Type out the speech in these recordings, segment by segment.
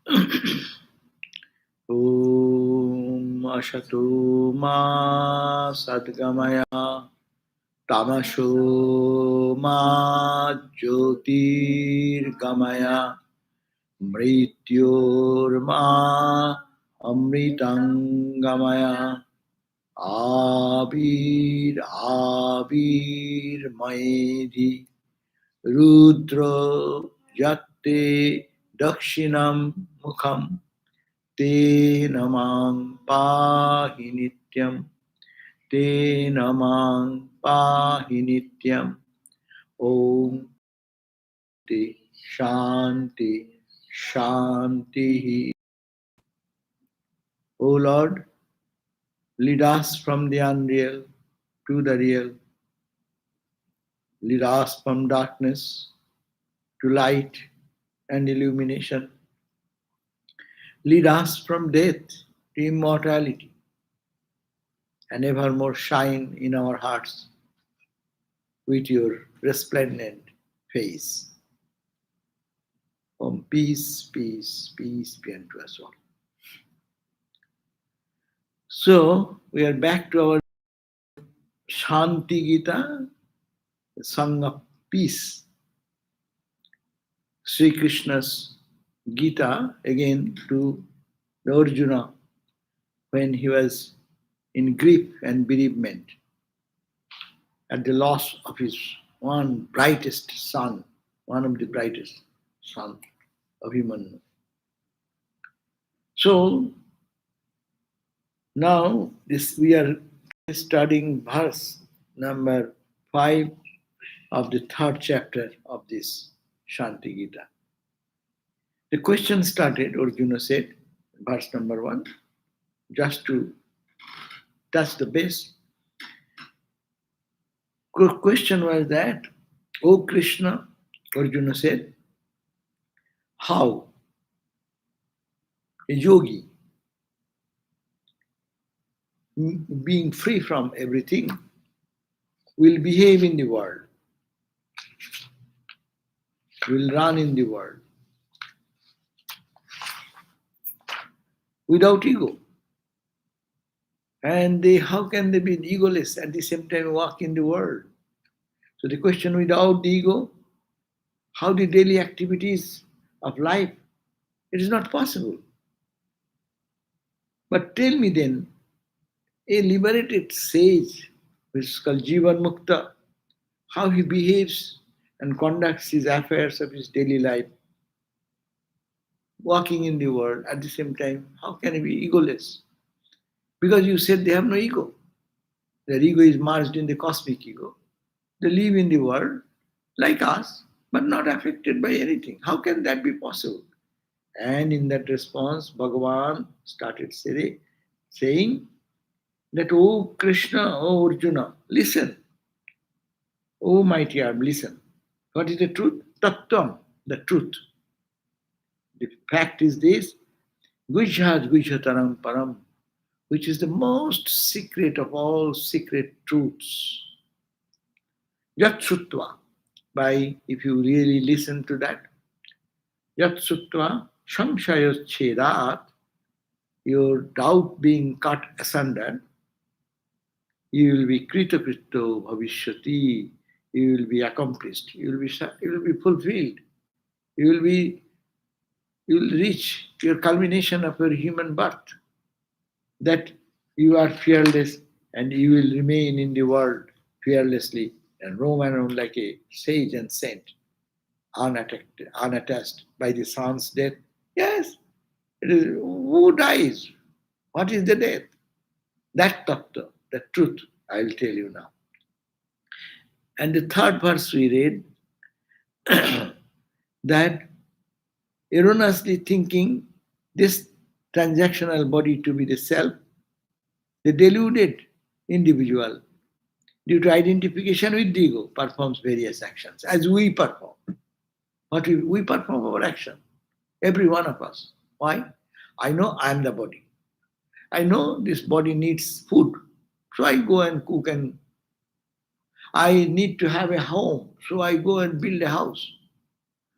Om Ashato Ma Sadgamaya Tamasho Ma Jyotirgamaya Mrityorma Amritangamaya Abir Abir Maedi Rudra Yatte Dakshinam Mukham Te namang pahi nityam Te namang pahi nityam Om Shanti Shanti. O Lord, lead us from the unreal to the real. Lead us from darkness to light and illumination. Lead us from death to immortality and evermore shine in our hearts with your resplendent face. Om peace, peace, peace be unto us all. So, we are back to our Shanti Gita, the song of peace. Sri Krishna's Gita again to the Arjuna when he was in grief and bereavement at the loss of his one brightest son, one of the brightest sons of human. So now we are studying verse number 5 of the 3rd chapter of this Shanti Gita. The question started, Arjuna said, verse number 1, just to touch the base. Question was that, O Krishna, Arjuna said, how a yogi, being free from everything, will behave in the world, will run in the world without ego. And how can they be egoless at the same time walk in the world? So the question, without the ego, how the daily activities of life, it is not possible. But tell me then, a liberated sage, which is called Jivan Mukta, how he behaves and conducts his affairs of his daily life, walking in the world at the same time, how can he be egoless? Because you said they have no ego. Their ego is merged in the cosmic ego. They live in the world like us, but not affected by anything. How can that be possible? And in that response, Bhagavan started saying that, O Krishna, O Arjuna, listen. O mighty arm, listen. What is the truth? Tattam, the truth. The fact is this, Gujhat Gujhataram Param, which is the most secret of all secret truths. Yat Shrutva, if you really listen to that, Yat Shrutva Samshayacchedat, your doubt being cut asunder, you will be kritakrito bhavishyati, you will be accomplished, you will be fulfilled, you will reach your culmination of your human birth, that you are fearless and you will remain in the world fearlessly and roam around like a sage and saint, unattached by the sun's death. Yes, it is, who dies? What is the death? That tattva, the truth, I will tell you now. And the 3rd verse we read, that erroneously thinking this transactional body to be the self, the deluded individual, due to identification with the ego, performs various actions, as we perform. What we perform our action, every one of us. Why? I know I am the body. I know this body needs food, so I go and cook, and I need to have a home, so I go and build a house.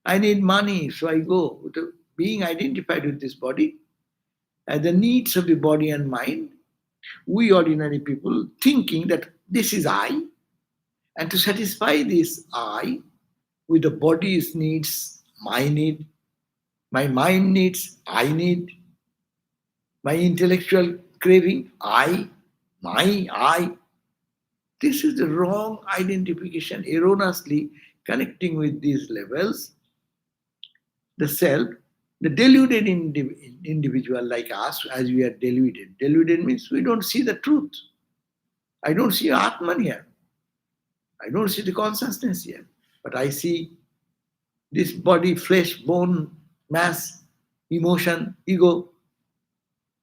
I need money, so I go being identified with this body, and the needs of the body and mind, we ordinary people thinking that this is I, and to satisfy this I, with the body's needs, my need, my mind needs, I need, my intellectual craving, I, my, I. This is the wrong identification, erroneously connecting with these levels. The self, the deluded individual like us, as we are deluded. Deluded means we don't see the truth. I don't see Atman here. I don't see the consciousness here. But I see this body, flesh, bone, mass, emotion, ego,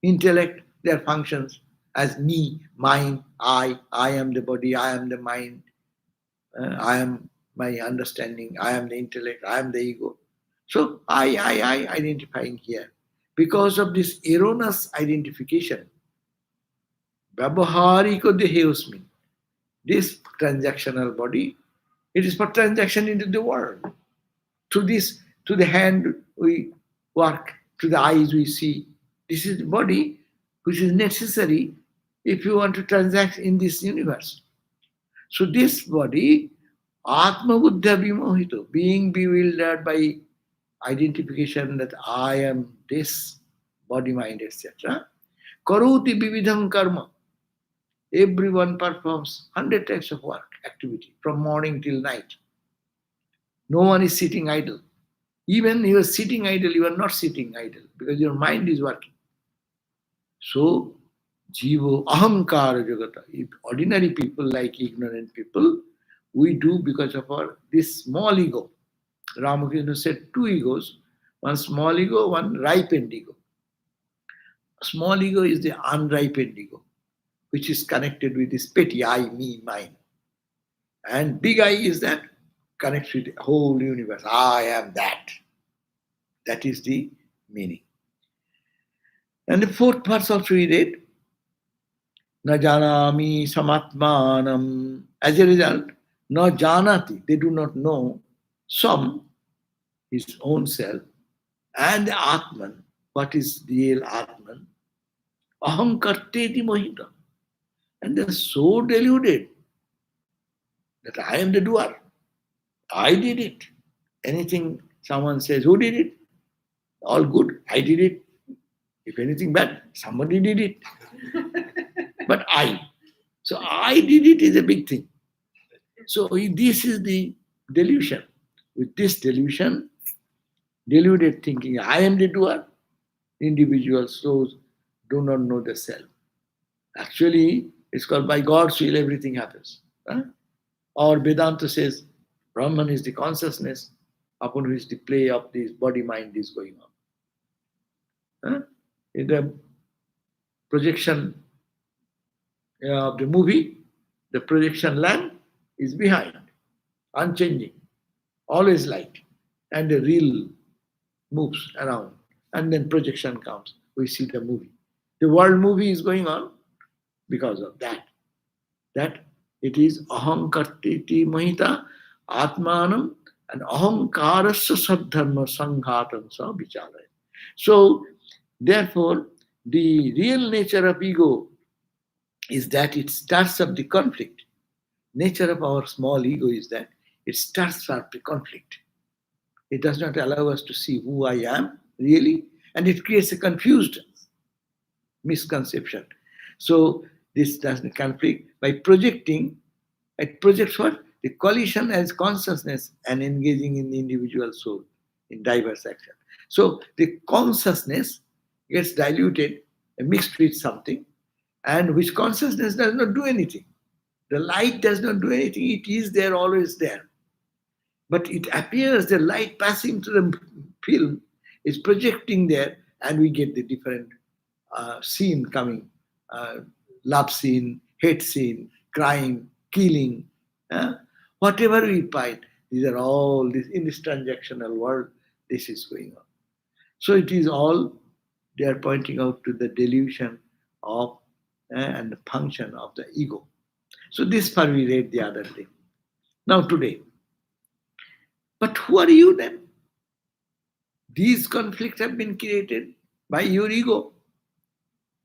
intellect, their functions as me, mine, I am the body, I am the mind, I am my understanding, I am the intellect, I am the ego. So I identifying here. Because of this erroneous identification, Vyavahariko deheosmin, this transactional body, it is for transaction into the world. To this, to the hand we work, to the eyes we see. This is the body which is necessary if you want to transact in this universe. So this body, ātmā-buddhya vimohito, being bewildered by identification that I am this body, mind, etc. Karoti vividham karma. Everyone performs 100 types of work, activity, from morning till night. No one is sitting idle. Even you are sitting idle, you are not sitting idle because your mind is working. So, jivo ahaṅkārasya. If ordinary people like ignorant people, we do because of our this small ego. Ramakrishna said 2 egos, one small ego, one ripened ego. Small ego is the unripened ego, which is connected with this petty I, me, mine. And big I is that connects with the whole universe. I am that. That is the meaning. And the 4th verse also we read, na janami samat-manam. As a result, na jānāti, they do not know svam, his own self, and the ātman, what is real ātman, ahaṅkārasya mohitaḥ. And they are so deluded that I am the doer. I did it. Anything someone says, who did it? All good, I did it. If anything bad, somebody did it. But I. So I did it is a big thing. So this is the delusion. With this delusion, deluded thinking, I am the doer, individual souls do not know the self. Actually, it's called by God's will everything happens. Or Vedanta says, Brahman is the consciousness upon which the play of this body-mind is going on. In the projection of the movie, the projection lamp is behind, unchanging, always light, and the reel moves around, and then projection comes. We see the movie. The world movie is going on because of that. That it is ahaṅkārasya mohitaḥ, ātmānamahaṃ, and ahaṅkārasya sat-dharmaḥ saṃghātaṃ sa vicālayet. So, therefore, the real nature of ego is that it stirs up the conflict. Nature of our small ego is that it stirs up the conflict. It does not allow us to see who I am really, and it creates a confused misconception. So this doesn't conflict by projecting. It projects what? The collision as consciousness and engaging in the individual soul in diverse action. So the consciousness gets diluted and mixed with something, and which consciousness does not do anything. The light does not do anything. It is there, always there. But it appears the light passing through the film is projecting there, and we get the different scene coming. Love scene, hate scene, crime, killing. Whatever we find, these are all, this in this transactional world, this is going on. So it is all, they are pointing out to the delusion of and the function of the ego. So this part we read the other day. Now today. But who are you then? These conflicts have been created by your ego.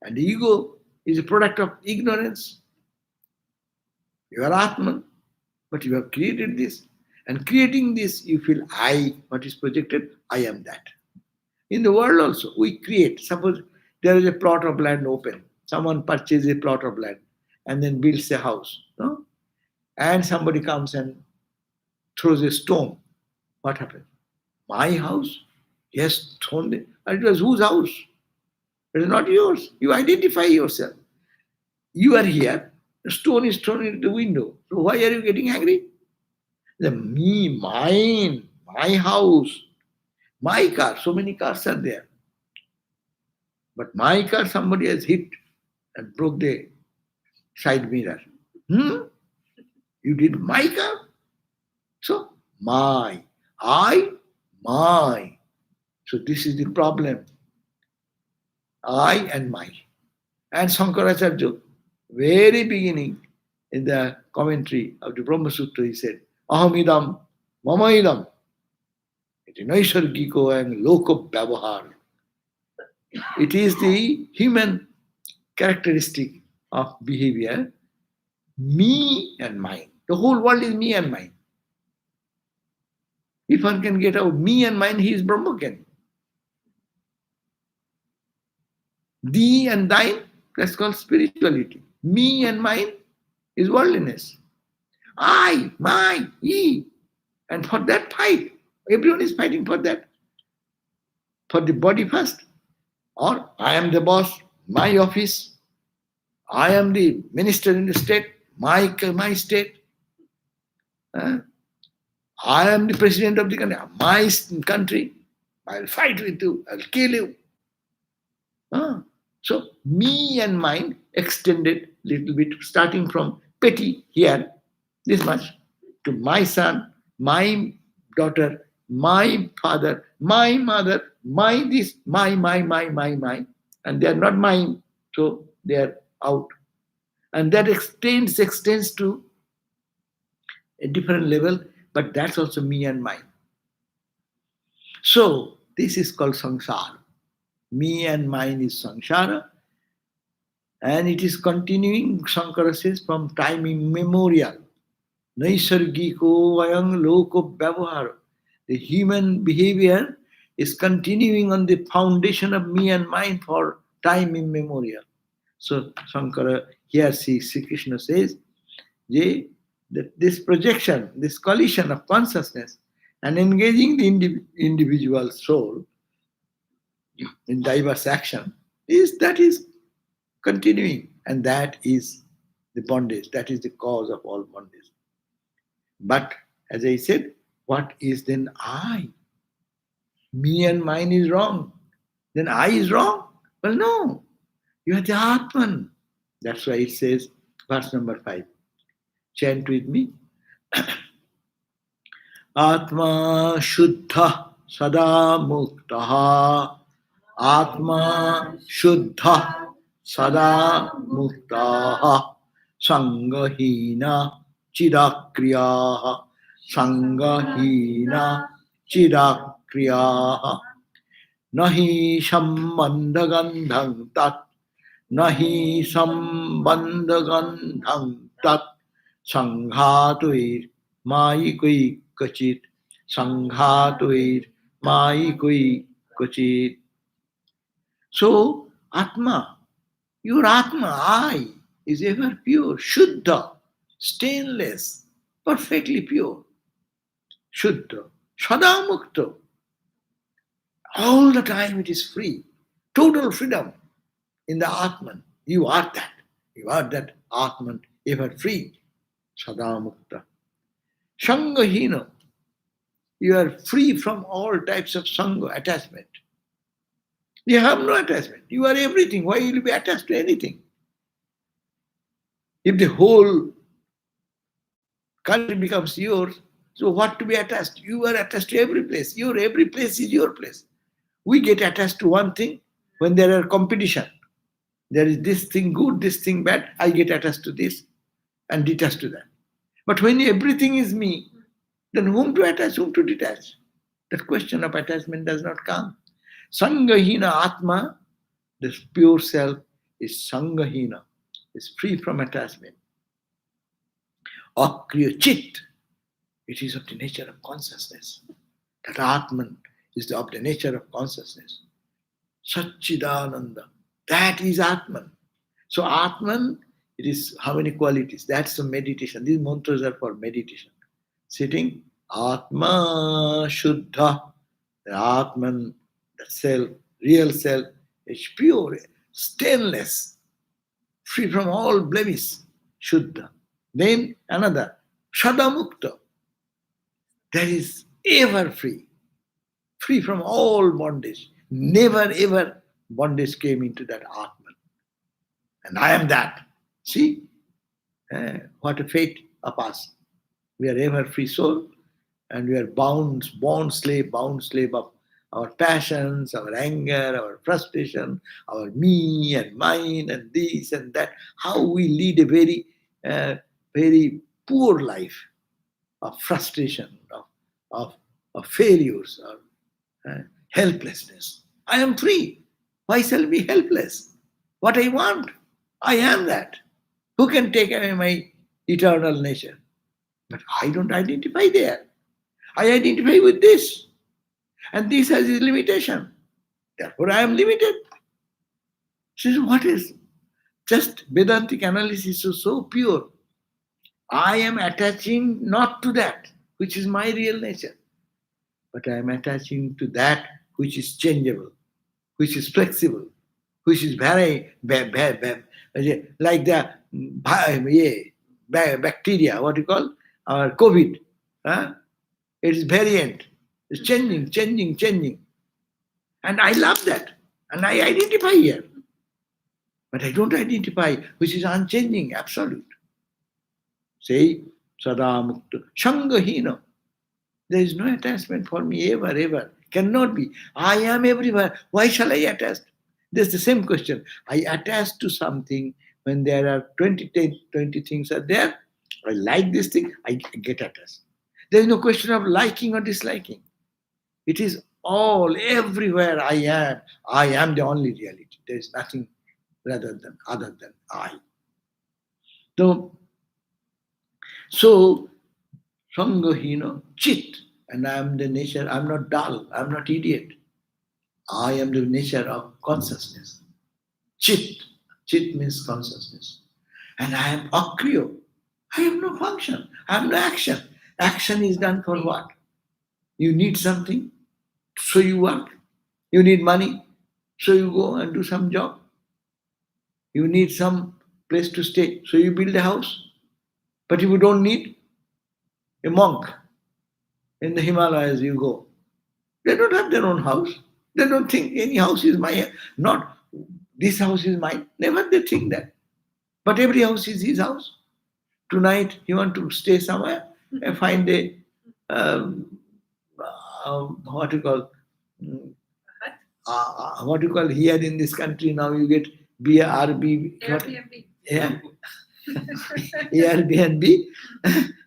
And the ego is a product of ignorance. You are Atman, but you have created this. And creating this, you feel I, what is projected, I am that. In the world also, we create. Suppose there is a plot of land open. Someone purchases a plot of land and then builds a house. No? And somebody comes and throws a stone. What happens? My house? Yes, thrown it. And it was whose house? It is not yours. You identify yourself. You are here. The stone is thrown into the window. So why are you getting angry? The me, mine, my house, my car. So many cars are there. But my car, somebody has hit and broke the side mirror. You did my car? So, my. I, my. So this is the problem. I and my. And Shankaracharya, very beginning in the commentary of the Brahma Sutra, he said, Aham-idam, mama-idam. It is naisargiko and loko-vyavahar. It is the human characteristic of behavior, me and mine. The whole world is me and mine. If one can get out me and mine, he is Brahmakan. Thee and thine, that's called spirituality. Me and mine is worldliness. I, my, he. And for that fight, everyone is fighting for that. For the body first. Or I am the boss, my office. I am the minister in the state, my state. I am the president of the country, my country. I'll fight with you, I'll kill you. So me and mine extended little bit, starting from petty here, this much, to my son, my daughter, my father, my mother, my this, my. And they are not mine, so they are out. And that extends to a different level, but that's also me and mine. So this is called samsara. Me and mine is samsara, and it is continuing, Shankara says, from time immemorial. Naisargiko vayam loko vyavahara. The human behavior is continuing on the foundation of me and mine for time immemorial. So Shankara, here Sri Krishna says, that this projection, this collision of consciousness and engaging the individual soul in diverse action is continuing, and that is the bondage, that is the cause of all bondage. But as I said, what is then I? Me and mine is wrong. Then I is wrong? Well, no. You are the Atman. That's why it says, verse number 5. Chant with me. Ātmā śuddhaḥ sadā muktaḥ. Ātmā śuddhaḥ sadā muktaḥ. saṅgahīnas akriyaḥ. saṅgahīnas akriyaḥ. Nahi sambandha-gandhaṃ tat. Nahi sambandha-gandhaṃ tat. saṅghātair māyikaiḥ. saṅghātair māyikaiḥ. So, Atma, your Atma, I, is ever pure, Shuddha, stainless, perfectly pure. Shuddha, sadā mukta. All the time it is free, total freedom in the Atman. You are that. You are that Atman, ever free. Sadā mukta. Saṅgahīnas. You are free from all types of saṅga, attachment. You have no attachment. You are everything. Why will you be attached to anything? If the whole country becomes yours, so what to be attached? You are attached to every place. Every place is your place. We get attached to one thing when there are competition. There is this thing good, this thing bad. I get attached to this and detached to that. But when everything is me, then whom to attach, whom to detach? That question of attachment does not come. Saṅgahīna ātmā, the pure self, is saṅgahīna, is free from attachment. Akriyaḥ, it is of the nature of consciousness. That Atman is of the nature of consciousness. Sat-cid-ānandam, that is Atman. So Atman, it is how many qualities? That's the meditation. These mantras are for meditation. Sitting, ātmā, śuddhaḥ, the Atman, the self, real self, is pure, stainless, free from all blemish, śuddhaḥ. Then another, sadā muktaḥ, that is ever free, free from all bondage. Never ever bondage came into that Atman. And I am that. See, what a fate of us. We are ever free soul, and we are bound slave of our passions, our anger, our frustration, our me and mine and this and that. How we lead a very poor life of frustration, of failures, of helplessness. I am free. Why shall I be helpless? What I want, I am that. Who can take away my eternal nature? But I don't identify there. I identify with this. And this has its limitation. Therefore I am limited. So what is? Just Vedantic analysis is so pure. I am attaching not to that which is my real nature, but I am attaching to that which is changeable, which is flexible, which is very like the bacteria, what you call, or COVID. It is variant. It's changing. And I love that. And I identify here. But I don't identify which is unchanging, absolute. Say, sadā mukta, saṅgahīnas. There is no attachment for me ever. Cannot be. I am everywhere. Why shall I attach? That's the same question. I attach to something when there are 20 things are there. I like this thing, I get attached. There is no question of liking or disliking. It is all, everywhere I am. I am the only reality. There is nothing other than I. So saṅgahīnas, cit, and I am the nature, I am not dull, I am not idiot. I am the nature of consciousness. Cit means consciousness. And I am akriyaḥ. I have no function, I have no action. Action is done for what? You need something, so you work. You need money, so you go and do some job. You need some place to stay, so you build a house. But if you don't need a monk in the Himalayas, you go. They don't have their own house. They don't think any house is mine. Not this house is mine. Never they think that. But every house is his house. Tonight you want to stay somewhere and find a what you call here in this country now you get Airbnb. Yeah. Airbnb,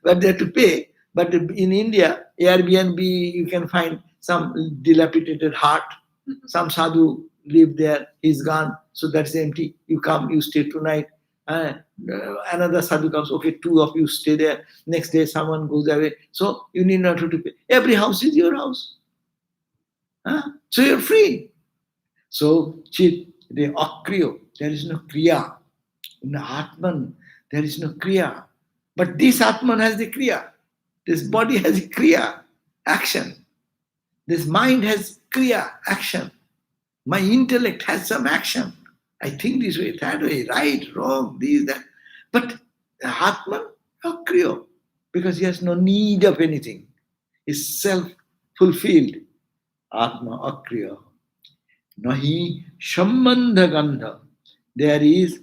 but they have to pay. But in India, Airbnb, you can find some dilapidated hut. Some sadhu live there, he's gone, so that's empty. You come, you stay tonight. Another sadhu comes, okay, two of you stay there. Next day, someone goes away. So you need not to pay. Every house is your house. So you're free. So, the akriyaḥ, there is no kriya. In the Atman, there is no kriya. But this Atman has the kriya. This body has a kriya, action. This mind has kriya, action. My intellect has some action. I think this way, that way, right, wrong, this, that. But the Atman, akriyaḥ, because he has no need of anything. He's self-fulfilled. Atma akriyaḥ. Nahi sambandha-gandhaṃ. There is,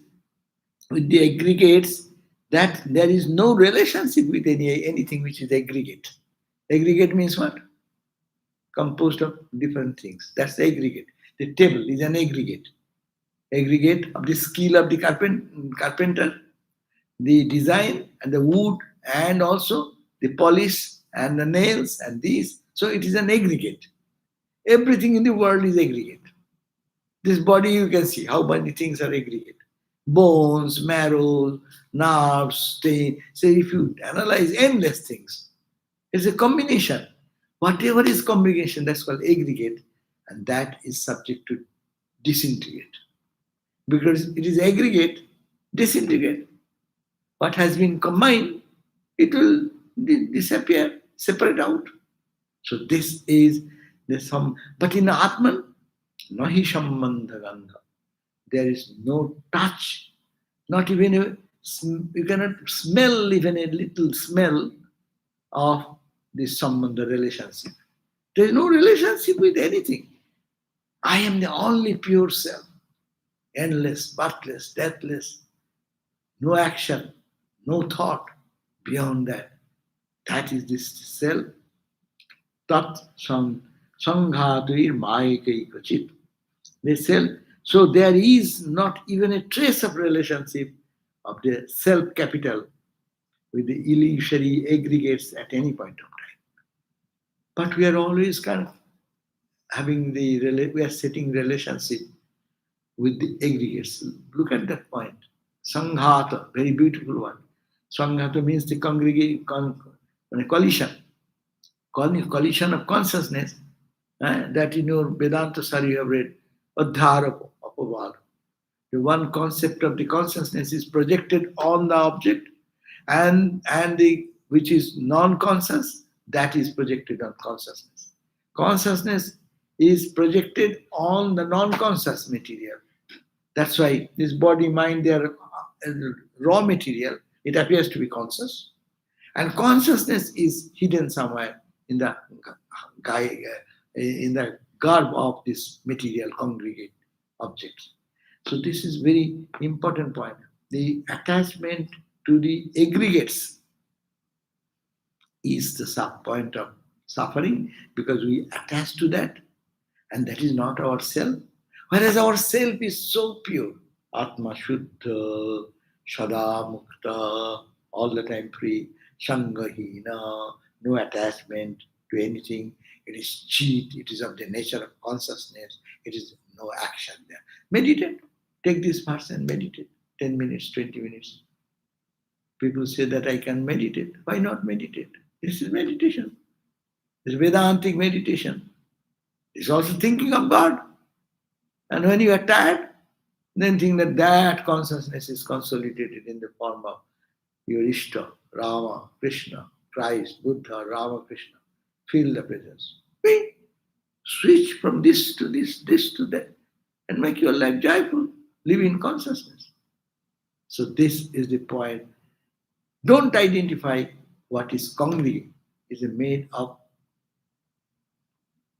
with the aggregates, that there is no relationship with anything which is aggregate. Aggregate means what? Composed of different things. That's the aggregate. The table is an aggregate. Aggregate of the skill of the carpenter, the design and the wood, and also the polish and the nails and these. So it is an aggregate. Everything in the world is aggregate. This body you can see how many things are aggregate. Bones, marrow, nerves, say if you analyze endless things, it's a combination. Whatever is combination, that's called aggregate, and that is subject to disintegrate. Because it is aggregate, disintegrate. What has been combined, it will disappear, separate out. So this is the sum. But in Atman, nahi sambandha-gandhaṃ. There is no touch, not even you cannot smell even a little smell of this sambandha relationship. There is no relationship with anything. I am the only pure self, endless, birthless, deathless, no action, no thought beyond that. That is this self. Tat-tathā saṅgahātair māyikaiḥ kvacit. The self. So there is not even a trace of relationship of the self capital with the illusory aggregates at any point of time. But we are always kind of having we are setting relationship with the aggregates. Look at that point. Saṅghātaṃ, very beautiful one. Saṅghātaṃ means the collision. Collision of consciousness. That in your Vedanta sir you have read. The one concept of the consciousness is projected on the object, and the which is non-conscious, that is projected on consciousness. Consciousness is projected on the non-conscious material. That's why this body, mind, they are raw material. It appears to be conscious, and consciousness is hidden somewhere in the garb of this material congregate objects. So this is very important point. The attachment to the aggregates is the point of suffering, because we attach to that, and that is not our self. Whereas our self is so pure. Ātmā śuddhaḥ, sadā muktaḥ, all the time free, saṅgahīnas, no attachment to anything. It is cit, it is of the nature of consciousness, it is no action there. Meditate. Take this verse and meditate. 10 minutes, 20 minutes. People say that I can meditate. Why not meditate? This is meditation. This is Vedantic meditation. It's also thinking of God. And when you are tired, then think that consciousness is consolidated in the form of your Ishta, Rama, Krishna, Christ, Buddha, Rama, Krishna. Feel the presence. Switch from this to this to that, and make your life joyful. Live in consciousness. So this is the point. Don't identify what is congregate. It is made of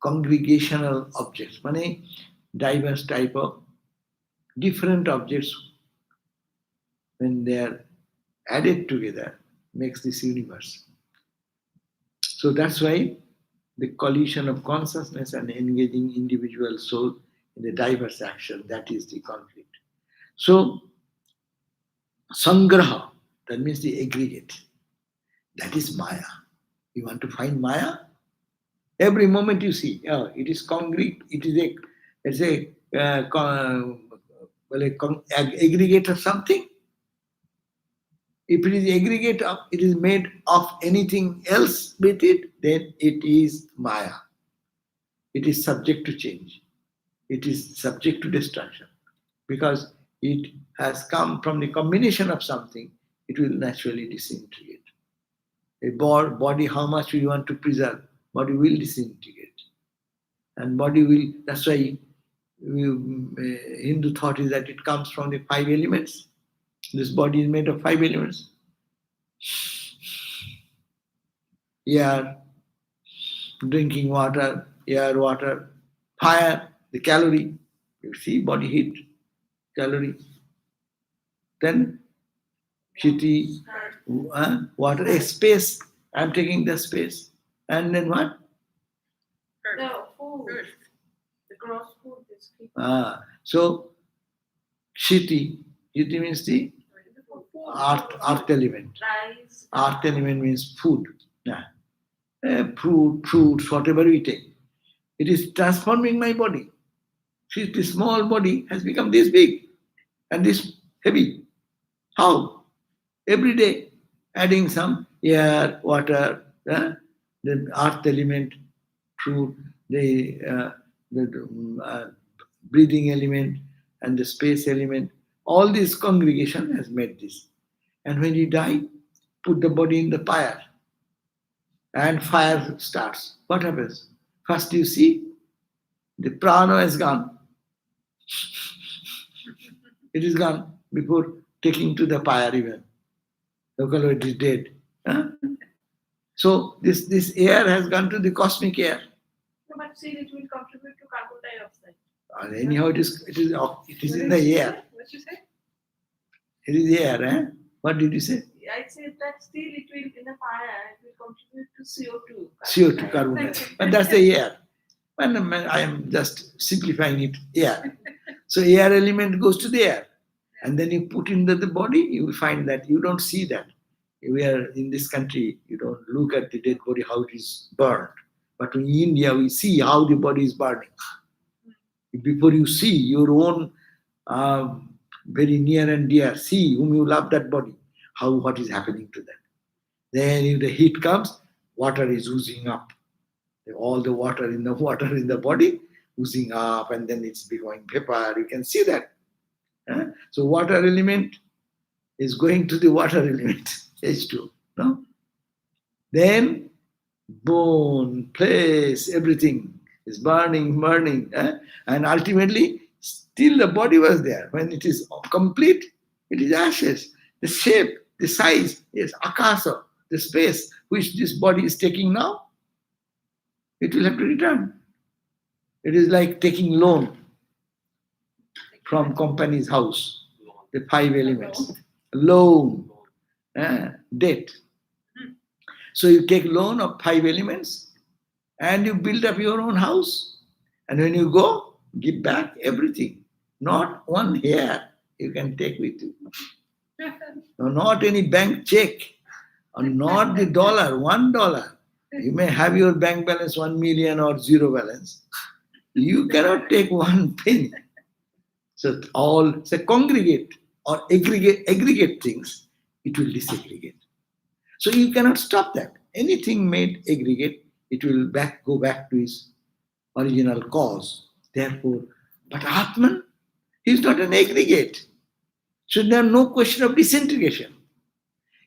congregational objects. Meaning diverse type of different objects, when they are added together, makes this universe. So that's why the collision of consciousness and engaging individual soul in the diverse action, that is the conflict. So, sangraha, that means the aggregate. That is Maya. You want to find Maya? Every moment you see, it is concrete, it is aggregate of something. If it is aggregate of, it is made of anything else with it, then it is Maya. It is subject to change. It is subject to destruction. Because it has come from the combination of something, it will naturally disintegrate. A body, how much we want to preserve, body will disintegrate. And body will, that's why Hindu thought is that it comes from the 5 elements. This body is made of 5 elements. Air, drinking water, air, water, fire, the calorie. You see, body heat, calorie. Then Shiti, water, space. I'm taking the space. And then what? No, food. Earth. The gross food is So, Shiti means the earth element. Rice. Earth element means food. fruits, whatever we take. It is transforming my body. See, this small body has become this big and this heavy. How? Every day, adding some air, water, the earth element, fruit, the breathing element, and the space element. All this congregation has made this. And when you die, put the body in the fire, and fire starts. What happens? First you see, the prana has gone. It is gone before taking to the fire even. Local it is dead. Huh? So this air has gone to the cosmic air. No, but still it will contribute to carbon dioxide. Anyhow, it is in the air. What you say? It is air, eh? What did you say? I said that still it will, in the fire, it will contribute to CO2. CO2, carbon dioxide. But that's the air. And I am just simplifying it, air. So air element goes to the air. And then you put into the body, you will find that you don't see that. We are in this country, you don't look at the dead body, how it is burned. But in India, we see how the body is burning. Before you see your own very near and dear, see whom you love that body, what is happening to that. Then if the heat comes, water is oozing up. All the water in the body oozing up, and then it's becoming vapor. You can see that. So water element is going to the water element, H2. No? Then bone, place, everything is burning. And ultimately, still the body was there. When it is complete, it is ashes. The shape, the size is akasa, the space which this body is taking now, it will have to return. It is like taking loan from company's house, the 5 elements. Loan, debt. So you take loan of 5 elements and you build up your own house. And when you go, give back everything. Not one hair you can take with you. No, not any bank check, or not the dollar, $1. You may have your bank balance 1 million or zero balance. You cannot take one penny. So congregate or aggregate things, it will disaggregate. So you cannot stop that. Anything made aggregate, it will go back to its original cause. Therefore, but Atman is not an aggregate. So there is no question of disintegration.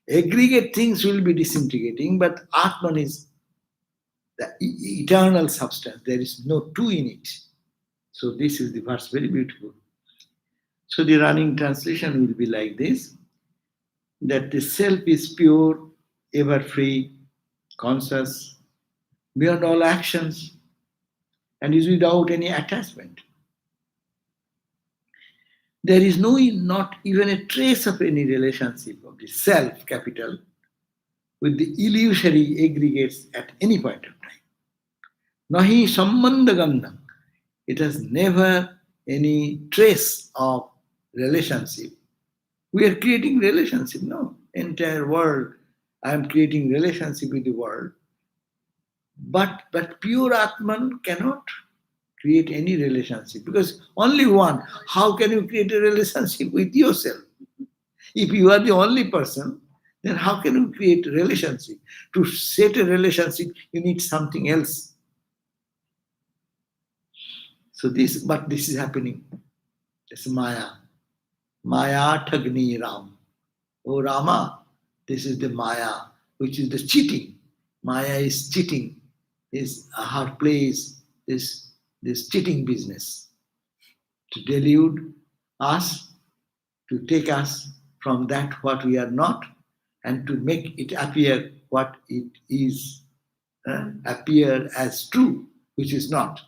Aggregate things will be disintegrating, but Atman is the eternal substance. There is no two in it. So this is the verse, very beautiful. So the running translation will be like this, that the self is pure, ever free, conscious, beyond all actions, and is without any attachment. There is not even a trace of any relationship of the self, capital, with the illusory aggregates at any point of time. Nahi sambandha-gandhaṃ. It has never any trace of relationship. We are creating relationship, no? Entire world, I am creating relationship with the world. But pure Atman cannot create any relationship, because only one. How can you create a relationship with yourself? If you are the only person, then how can you create a relationship? To set a relationship, you need something else. So this is happening. It's Maya. Maya-ātmā. Oh Rama, this is the Maya, which is the cheating. Maya is cheating. Her place is this cheating business, to delude us, to take us from that what we are not, and to make it appear what it is, appear as true, which is not.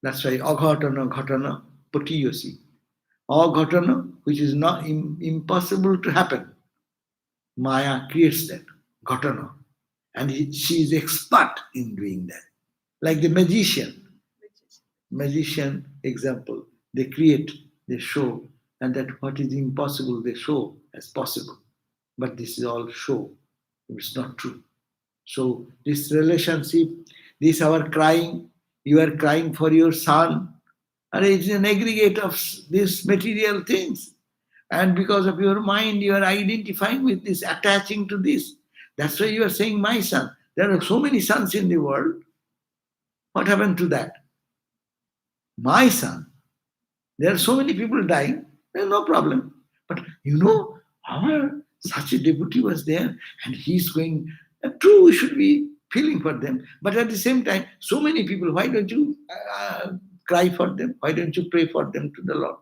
That's why aghatana patiyosi. Aghatana, which is not impossible to happen. Maya creates that, ghatana. And she is expert in doing that. Like the magician. Magician example. They create, they show, and that what is impossible they show as possible. But this is all show. It's not true. So this relationship, this our crying, you are crying for your son, and it is an aggregate of these material things. And because of your mind, you are identifying with this, attaching to this. That's why you are saying, my son. There are so many sons in the world. What happened to that? My son. There are so many people dying. There's no problem. But such a devotee was there, and he's going. True, we should be feeling for them. But at the same time, so many people, why don't you cry for them? Why don't you pray for them to the Lord?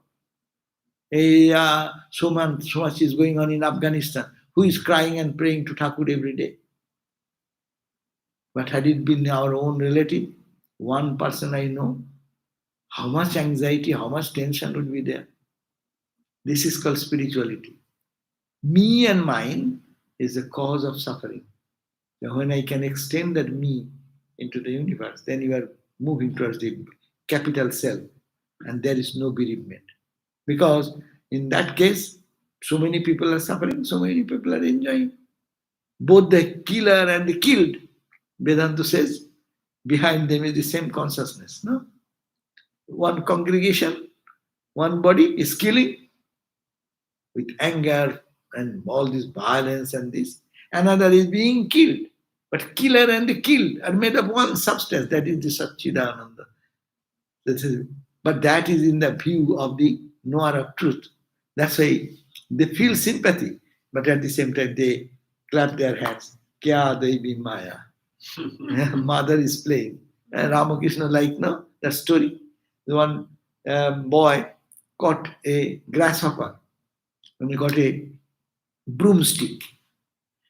So much is going on in Afghanistan. Who is crying and praying to Thakur every day? But had it been our own relative, one person I know, how much anxiety, how much tension would be there? This is called spirituality. Me and mine is the cause of suffering. Now, when I can extend that me into the universe, then you are moving towards the capital self, and there is no bereavement. Because in that case, so many people are suffering, so many people are enjoying. Both the killer and the killed, Vedanta says, behind them is the same consciousness. No? One congregation, one body is killing with anger and all this violence and this. Another is being killed. But killer and the killed are made of one substance, that is the sat-cid-ānando. But that is in the view of the knower of truth. That's why they feel sympathy, but at the same time they clap their hands. Kya devi maya. Mother is playing. Ramakrishna that story. The one boy caught a grasshopper and he got a broomstick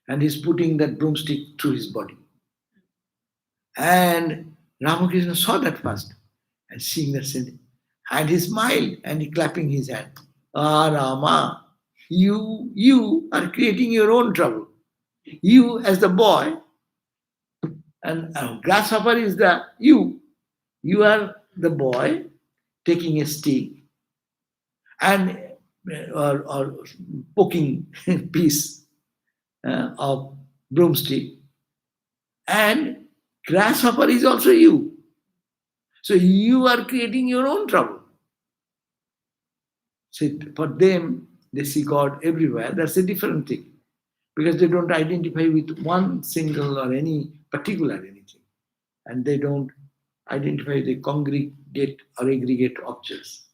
and he's putting that broomstick through his body. And Ramakrishna saw that first and seeing that said, and he smiled and he clapping his hand. Rama, you are creating your own trouble. You as the boy, and grasshopper is the you. You are the boy taking a stick and or poking piece of broomstick, and grasshopper is also you. So you are creating your own trouble. So for them, they see God everywhere. That's a different thing. Because they don't identify with one single or any particular anything. And they don't identify the congregate or aggregate objects.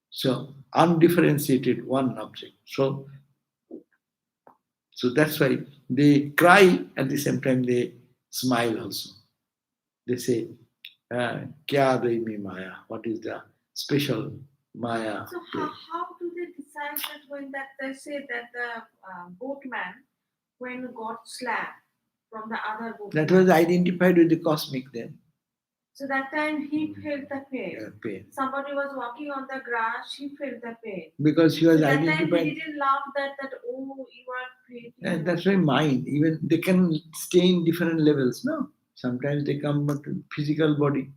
So undifferentiated one object. So that's why they cry, at the same time they smile also. They say, Kya devi maya? What is the special Maya? So how do they decide that when that they say that the boatman, when got slapped from the other boatman? That was identified with the cosmic then. So that time he felt the pain. Yeah, pain. Somebody was walking on the grass, he felt the pain. Because he was so that identified. time he didn't laugh that oh, you are creating. And that's why mind, even they can stay in different levels, no? Sometimes they come to physical body.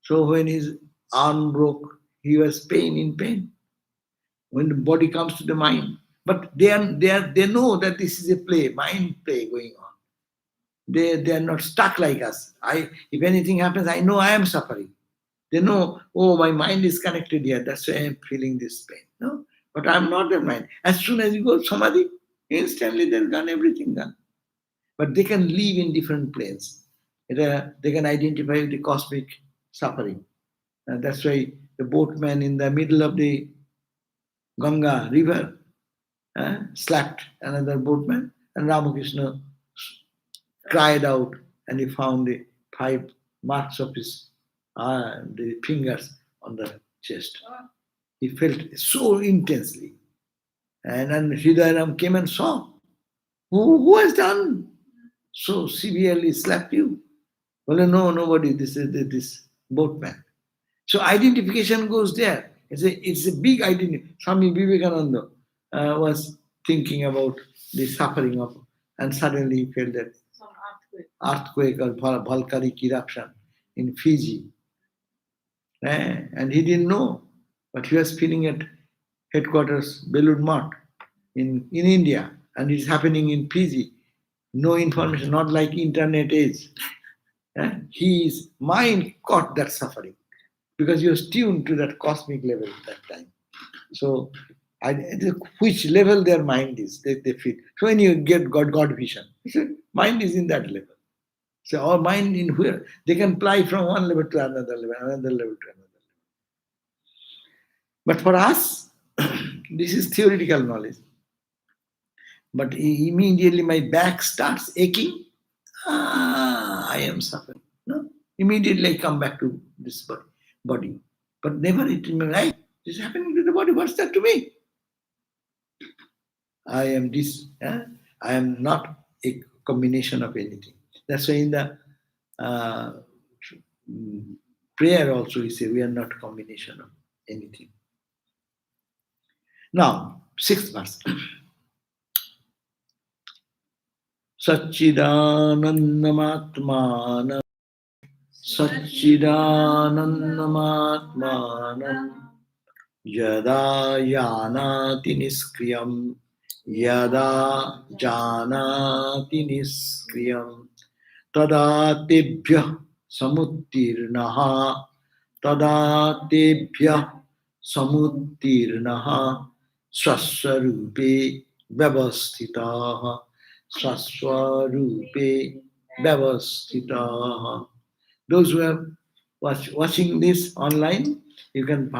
So when his arm broke, he was in pain. When the body comes to the mind. But they know that this is a play, mind play going on. They are not stuck like us. If anything happens, I know I am suffering. They know, oh, my mind is connected here. That's why I am feeling this pain. No? But I am not that mind. As soon as you go samadhi, instantly they're gone, everything gone. But they can live in different planes. They can identify with the cosmic suffering. And that's why the boatman in the middle of the Ganga river slapped another boatman, and Ramakrishna cried out, and he found the 5 marks of his the fingers on the chest. He felt so intensely. And then Sridharam came and saw, who has done so severely slapped you? Well, no, nobody, this is this boatman. So identification goes there. It's a big identity. Swami Vivekananda was thinking about the suffering of, and suddenly he felt that Some earthquake or volcanic eruption in Fiji. And he didn't know, but he was feeling at headquarters, Belur Math in India, and it's happening in Fiji. no information, not like internet age. His mind caught that suffering because he was tuned to that cosmic level at that time. So, which level their mind is, they feel. So when you get God vision, mind is in that level. So our mind in where they can fly from one level to another level, another level to another level. But for us, this is theoretical knowledge. But immediately my back starts aching. I am suffering. No? Immediately I come back to this body. But never it in my life. This is happening to the body. What's that to me? I am this. I am not a combination of anything. That's why in the prayer also we say we are not a combination of anything. Now, 6th verse. sat-cid-ānandam ātmānam sat-cid-ānandam ātmānam yada jānāti niskriyam yada jānāti niskriyam tada tebhyah samuttirnaha tada tebhyah samuttirnaha sva-svarūpe vyavasthitaḥ sva-svarūpe vyavasthitaḥ. Those who are watching this online, you can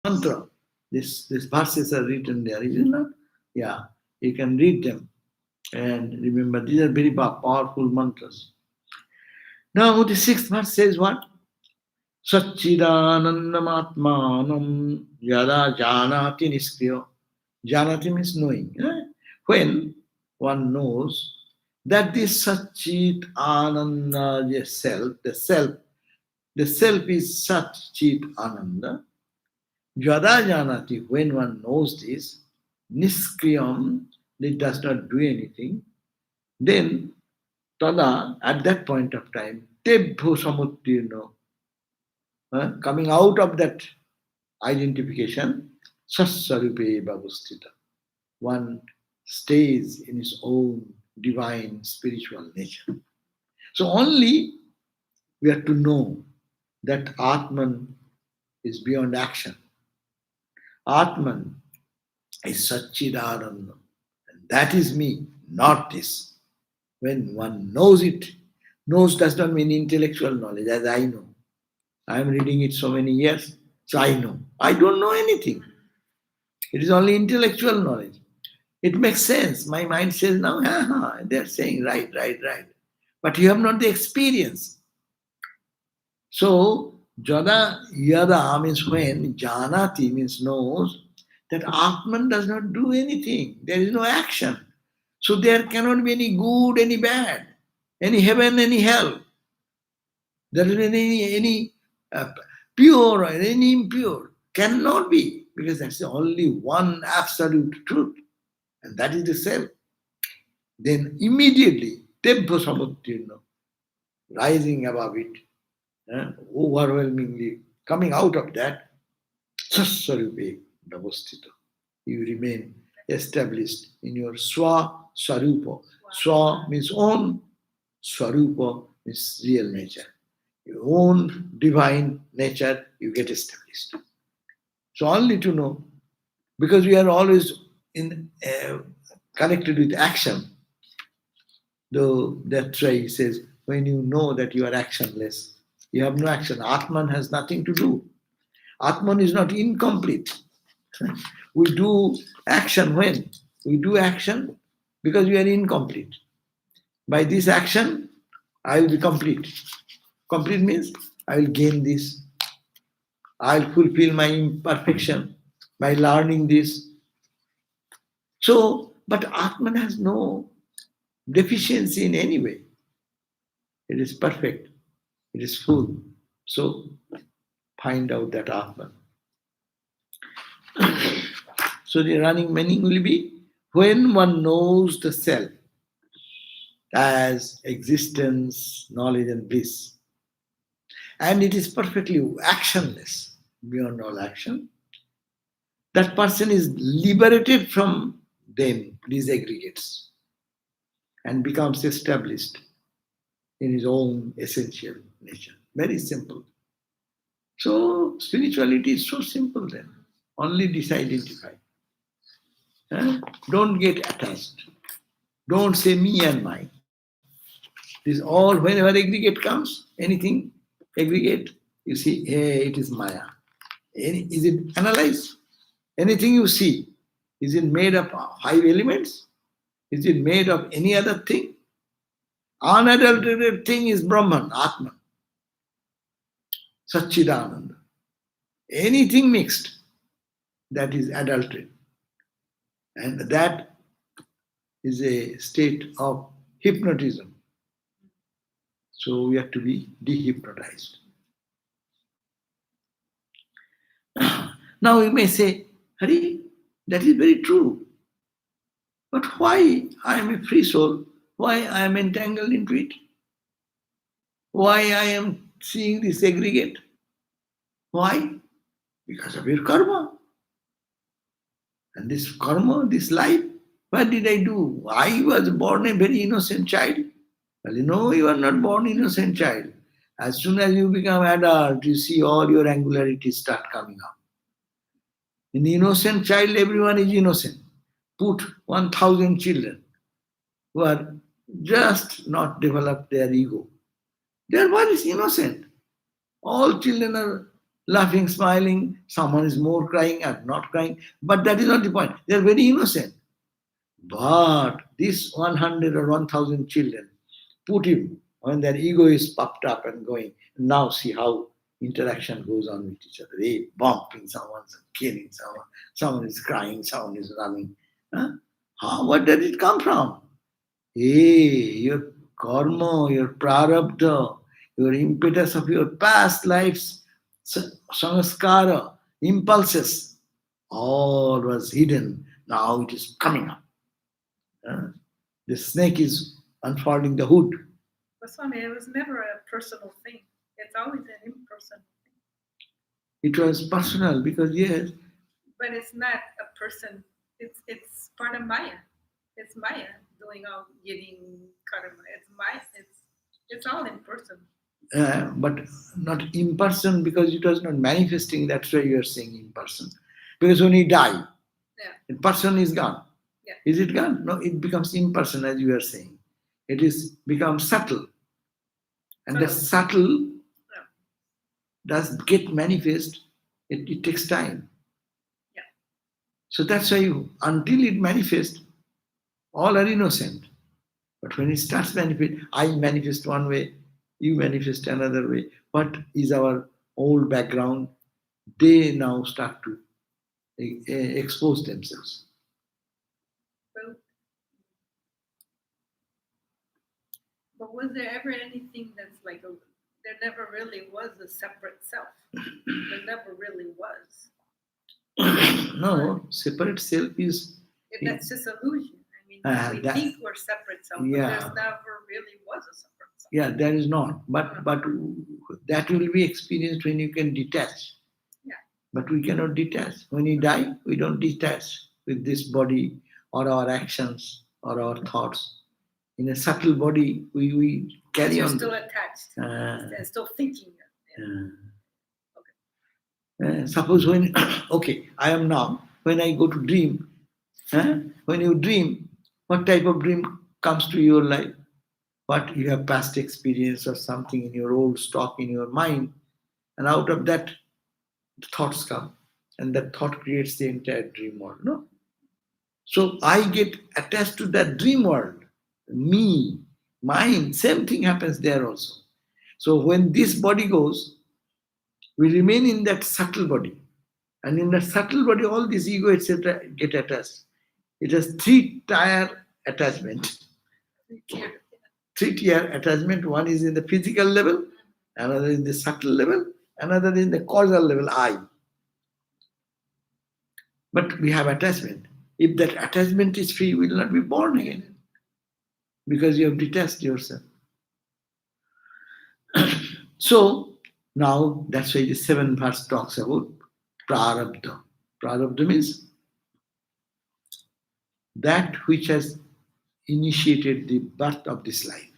mantra. These verses are written there, is it not? Yeah, you can read them and remember these are very powerful mantras. Now the 6th verse says what? sat-cid-ānandam ātmānam yada jānāti niskriyo. Jānāti means knowing. When one knows that this sat-cid-ānanda, the self is sat-cid-ānanda. Yada jānāti, when one knows this, niskriyam, it does not do anything, then tada, at that point of time, tebho samuttirno, coming out of that identification, sva-svarūpe vyavasthita. One stays in his own divine spiritual nature. So only we have to know that Atman is beyond action. Atman is sat-cid-ānandam. And that is me, not this. When one knows it, knows does not mean intellectual knowledge, as I know. I am reading it so many years, so I know. I don't know anything. It is only intellectual knowledge. It makes sense. My mind says now, they're saying right. But you have not the experience. So, yada means when, jānāti means knows, that Atman does not do anything. There is no action. So there cannot be any good, any bad, any heaven, any hell. There is any pure or any impure. Cannot be, because that's the only one absolute truth. And that is the self. Then immediately, tebho samuttirno, rising above it, overwhelmingly coming out of that, sva-svarūpe vyavasthita. You remain established in your sva-svarūpa. Swa means own, svarūpa means real nature. Your own divine nature, you get established. So only to know, because we are always connected with action. Though that's why he says, when you know that you are actionless, you have no action. Atman has nothing to do. Atman is not incomplete. We do action when? We do action because we are incomplete. By this action, I will be complete. Complete means I will gain this. I will fulfill my imperfection by learning this. So, but Atman has no deficiency in any way. It is perfect. It is full. So, find out that Atman. So the running meaning will be when one knows the self as existence, knowledge and bliss, and it is perfectly actionless, beyond all action, that person is liberated from them, these aggregates. and becomes established in his own essential nature. Very simple. So spirituality is so simple then. Only disidentify. Don't get attached. Don't say me and mine. This all, whenever aggregate comes, anything aggregate, you see, hey, it is Maya. Is it analyzed? Anything you see, is it made of 5 elements? Is it made of any other thing? Unadulterated thing is Brahman, Atma. Sat-cid-ānando. Anything mixed, that is adulterated. And that is a state of hypnotism. So we have to be dehypnotized. Now you may say, Hari, that is very true. But why I am a free soul? Why I am entangled into it? Why I am seeing this aggregate? Why? Because of your karma. And this karma, this life, what did I do? I was born a very innocent child. Well, no, you are not born innocent child. As soon as you become adult, you see all your angularities start coming up. In the innocent child, everyone is innocent. Put 1,000 children who are just not developed their ego. Their body is innocent. All children are laughing, smiling. Someone is more crying or not crying. But that is not the point. They are very innocent. But this 100 or 1,000 children, put him when their ego is puffed up and going. Now see how interaction goes on with each other. They bumping someone, killing someone. Someone is crying, someone is running. What did it come from? Hey, your karma, your prarabdha, your impetus of your past lives, samskara, impulses, all was hidden. Now it is coming up. The snake is unfolding the hood. But Swami, it was never a personal thing. It's always an impersonal thing. It was personal because, yes. But it's not a person. It's part of Maya. It's Maya doing all getting karma. It's Maya. It's all impersonal. But not impersonal because it was not manifesting. That's why you are saying impersonal. Because when you die, the person is gone. Yeah. Is it gone? No, it becomes impersonal as you are saying. It is becomes subtle. And the subtle does get manifest. It takes time. Yeah. So that's why until it manifests, all are innocent. But when it starts manifest, I manifest one way, you manifest another way. What is our old background? They now start to expose themselves. But was there ever anything that's like there never really was a separate self? There never really was. No, separate self is... That's just illusion. I mean, we think we're separate self, but there never really was a separate self. Yeah, there is not. But that will be experienced when you can detach. Yeah. But we cannot detach. When you die, we don't detach with this body or our actions or our thoughts. In a subtle body, we carry on. You're still attached. And still thinking. Okay. Suppose when, okay, I am now, when I go to dream, when you dream, what type of dream comes to your life? What you have past experience or something in your old stock in your mind, and out of that, thoughts come, and that thought creates the entire dream world. No? So I get attached to that dream world. Me, mine, same thing happens there also. So when this body goes, we remain in that subtle body. And in that subtle body, all this ego, etc., get attached. It has 3-tier attachment. 3-tier attachment. One is in the physical level, another in the subtle level, another in the causal level, I. But we have attachment. If that attachment is free, we will not be born again. Because you have detached yourself. So, now that's why the 7th verse talks about prarabdha. Prarabdha means that which has initiated the birth of this life.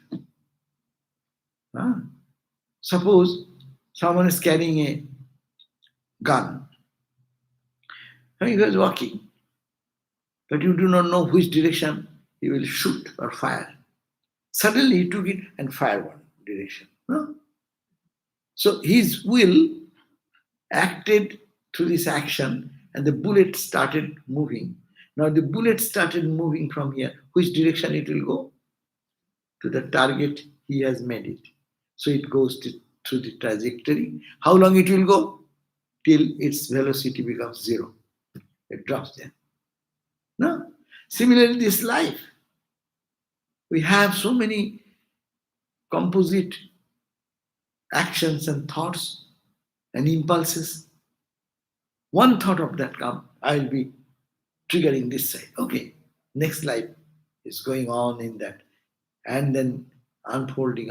Suppose someone is carrying a gun. He was walking, but you do not know which direction he will shoot or fire. Suddenly he took it and fired one direction. No? So his will acted through this action and the bullet started moving. Now the bullet started moving from here. Which direction it will go? To the target he has made it. So it goes through the trajectory. How long it will go? Till its velocity becomes zero. It drops there. No? Similarly, this life. We have so many composite actions and thoughts and impulses. One thought of that comes, I will be triggering this side. Okay, next life is going on in that. And then unfolding.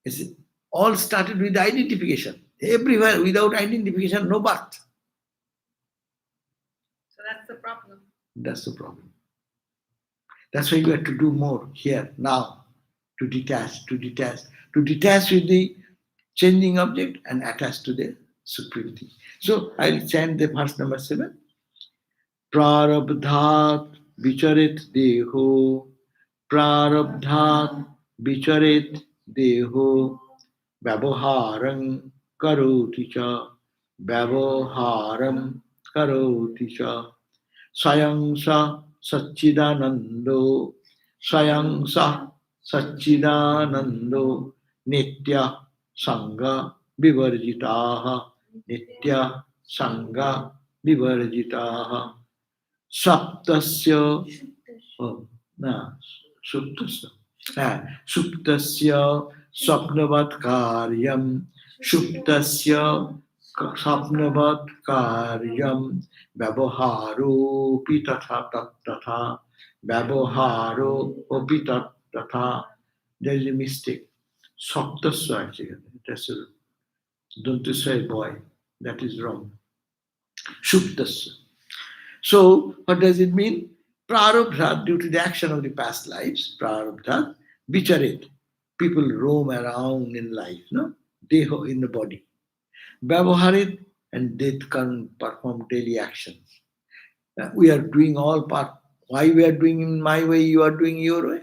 It's all started with identification. Everywhere, without identification, no birth. So that's the problem. That's the problem. That's why you have to do more here, now, to detach with the changing object and attach to the supremity. So I'll chant the verse number 7. Prarabdhat vicharet deho, prarabdhat vicharet deho, vyavaharam karoti cha, vyavaharam karoti cha, saṃga sat-cid-ānando, saṃga sat-cid-ānando, nitya saṅga-vivarjitaḥ, nitya saṅga-vivarjitaḥ, saptasya śuddhaḥ swapnavat-kāryam, śuddhasya swapnavat-kāryam, sva-svarūpe tat-tathā, sva-svarūpe tat-tathā. There is a mistake. Saptasya actually. That's a Dantasya boy. That is wrong. Śuddhaḥ. So, what does it mean? Prarabdha, due to the action of the past lives, prarabdha, vicharet. People roam around in life, no? Deho, in the body. Vyavaharit, and they can perform daily actions. We are doing all part. Why we are doing in my way, you are doing your way?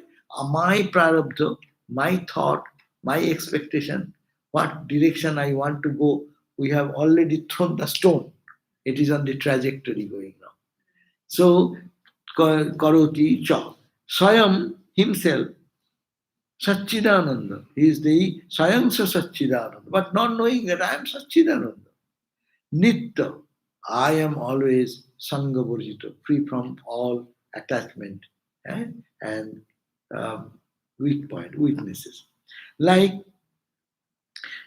My prarabdha, my thought, my expectation, what direction I want to go, we have already thrown the stone. It is on the trajectory going now. So, karoti cha. Swam himself, sat-cid-ānandam. He is the swam sat-cid-ānando, but not knowing that I am sat-cid-ānando. Nitya, I am always saṅga-vivarjitaḥ, free from all attachment and weaknesses.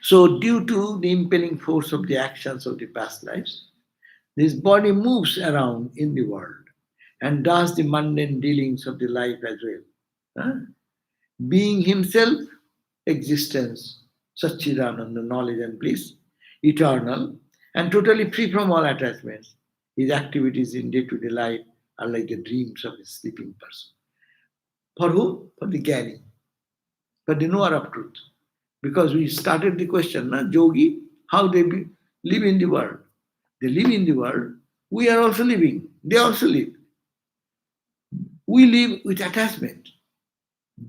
So due to the impelling force of the actions of the past lives, this body moves around in the world and does the mundane dealings of the life as well. Being himself existence, sat-cid-ānando, knowledge and bliss, eternal, and totally free from all attachments, his activities in day-to-day life are like the dreams of a sleeping person. For who? For the jnani, for the knower of truth. Because we started the question, yogi, how they live in the world. They live in the world, we are also living, they also live. We live with attachment.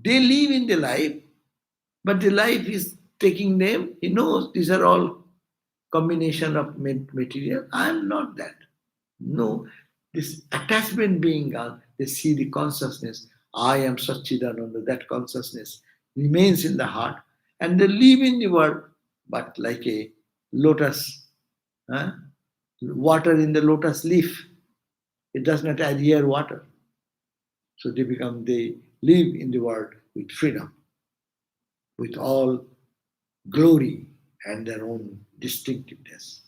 They live in the life, but the life is taking them, he knows these are all combination of material. I am not that. No, this attachment being gone, they see the consciousness, I am sat-cid-ānando, that consciousness remains in the heart, and they live in the world, but like a lotus, water in the lotus leaf, it does not adhere water. So they live in the world with freedom, with all glory and their own distinctiveness.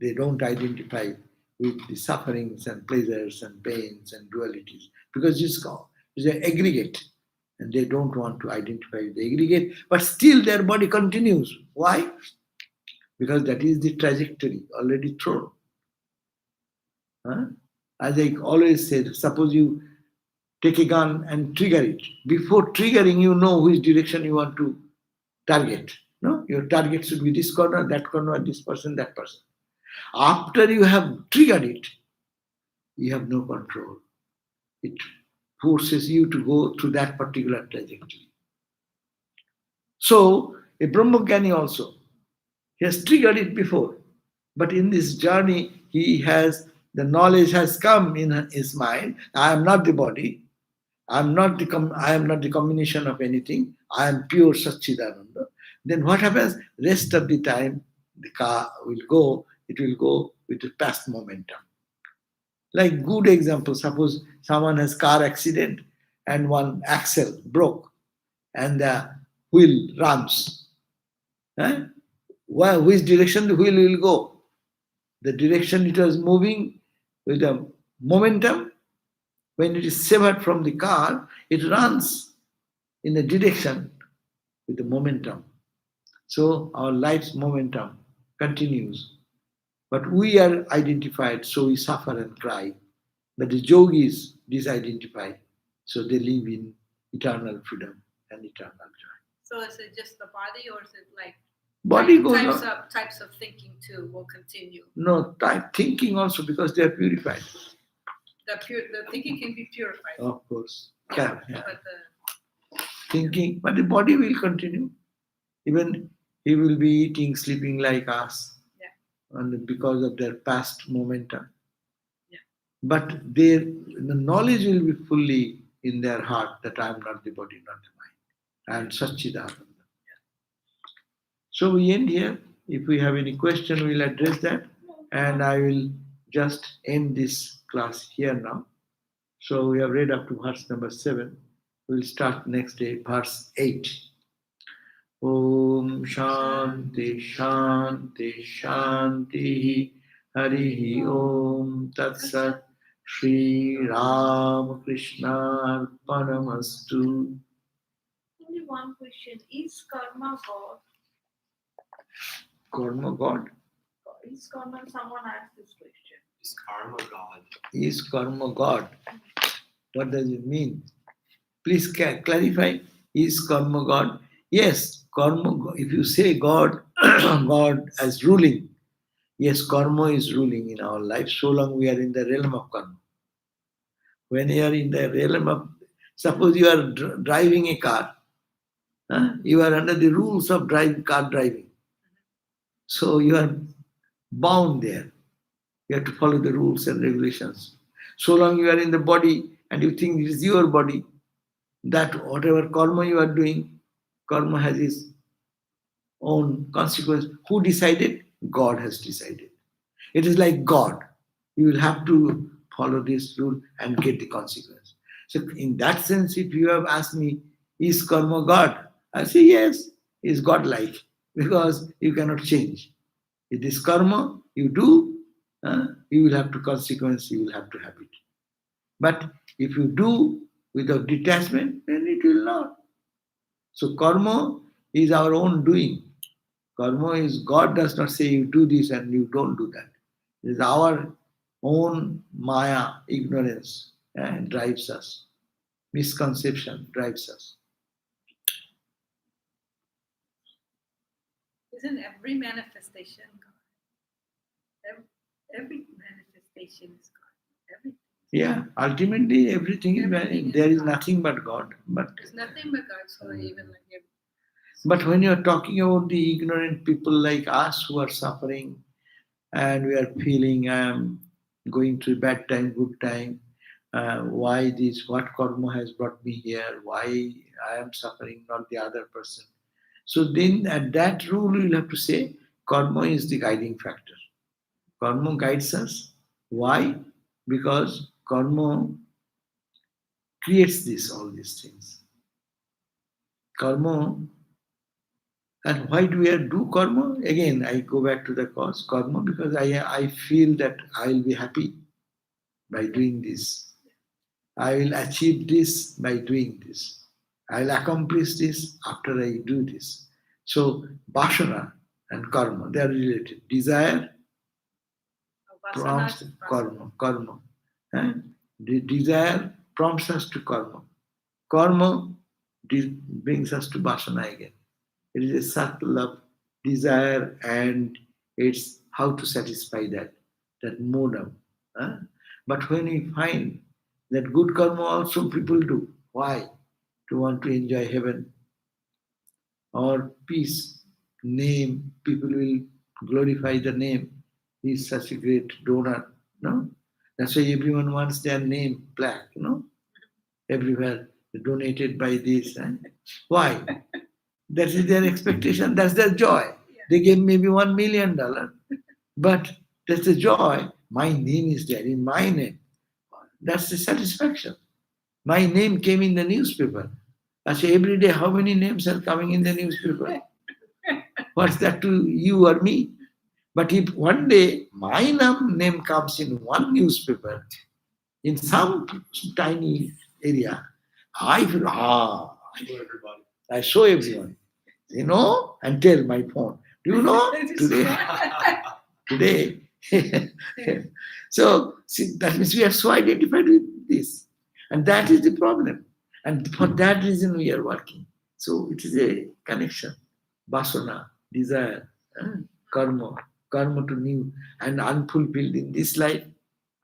They don't identify with the sufferings and pleasures and pains and dualities because it's an aggregate and they don't want to identify with the aggregate, but still their body continues. Why? Because that is the trajectory already thrown. As I always said, suppose you take a gun and trigger it. Before triggering, you know which direction you want to target. No, your target should be this corner, this person, that person. After you have triggered it, you have no control. It forces you to go through that particular trajectory. So, a Brahmajnani also, he has triggered it before. But in this journey, the knowledge has come in his mind. I am not the body. I am not the combination of anything. I am pure sat-cid-ānando. Then what happens? Rest of the time, the car will go. It will go with the past momentum. Like good example, suppose someone has car accident and one axle broke and the wheel runs. Which direction the wheel will go? The direction it was moving with the momentum. When it is severed from the car, it runs in a direction with the momentum. So our life's momentum continues. But we are identified, so we suffer and cry. But the yogis disidentified, so they live in eternal freedom and eternal joy. So is it just the body, or is it like Body goes types of thinking too will continue? No, thinking also, because they are purified. The thinking can be purified. Of course. Yeah. Yeah. But the Thinking, but the body will continue. Even he will be eating, sleeping like us. Yeah. And because of their past momentum. Yeah. But the knowledge will be fully in their heart that I am not the body, not the mind. I am sat-cid-ānandam. So we end here. If we have any question, we'll address that. And I will just end this class here now. So we have read up to verse number 7. We'll start next day, verse 8. Om Shanti Shanti Shanti Harihi Om Tat Sat Shri Ram Krishna Arpanamastu. Only one question. Is karma God? Karma God? Is karma, someone asked this question. Is karma God? Is karma God? What does it mean? Please clarify. Is karma God? Yes, karma. If you say God, God as ruling, yes, karma is ruling in our life so long we are in the realm of karma. When you are in the realm of, suppose you are driving a car, you are under the rules of car driving. So you are bound there. You have to follow the rules and regulations. So long you are in the body and you think it is your body, that whatever karma you are doing, karma has its own consequence. Who decided? God has decided. It is like God. You will have to follow this rule and get the consequence. So in that sense, if you have asked me, is karma God? I say yes, is God-like, because you cannot change. It is karma, you do, you will have to consequence, you will have to have it. But if you do without detachment, then it will not. So karma is our own doing. Karma is, God does not say you do this and you don't do that. It is our own maya, ignorance, drives us. Misconception drives us. isn't every manifestation God? Every manifestation is God. Everything. Yeah, ultimately everything is, there is nothing but God. But There's nothing but God. So even like But when you are talking about the ignorant people like us who are suffering and we are feeling I am going through bad time, good time, why this, what karma has brought me here, why I am suffering, not the other person. So then at that rule you will have to say karma is the guiding factor. Karma guides us. Why? Because karma creates all these things. Karma. And why do we do karma? Again, I go back to the cause, karma, because I feel that I will be happy by doing this. I will achieve this by doing this. I will accomplish this after I do this. So, vasana and karma, they are related. Desire prompts karma. The desire prompts us to karma. Karma brings us to vasana again. It is a subtle desire, and it's how to satisfy that modem. But when we find that good karma also people do, why? To want to enjoy heaven or peace, name, people will glorify the name. He is such a great donor. No? That's why everyone wants their name plaque, everywhere donated by this. Why? That is their expectation, that's their joy. They gave maybe $1 million, but that's the joy. My name is there in my name. That's the satisfaction. My name came in the newspaper. I say every day, how many names are coming in the newspaper? What's that to you or me? But if one day my name comes in one newspaper, in some tiny area, I feel, I show everyone, and tell my phone. Do you know today? So see, that means we are so identified with this, and that is the problem. And for that reason we are working. So it is a connection, vasana, desire, karma to new and unfulfilled in this life.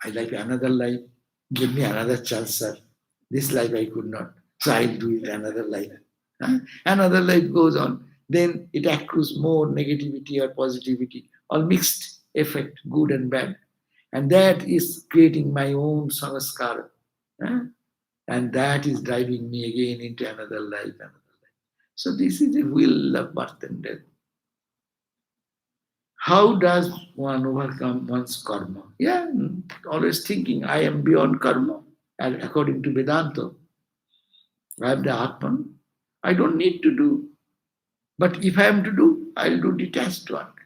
I like another life. Give me another chance, sir. This life I could not, so I'll do it another life. Another life goes on. Then it accrues more negativity or positivity, all mixed effect, good and bad. And that is creating my own samskara. And that is driving me again into another life. So this is the will of birth and death. How does one overcome one's karma? Always thinking, I am beyond karma. And according to Vedanta, I am the Atman. I don't need to do. But if I am to do, I'll do detached work.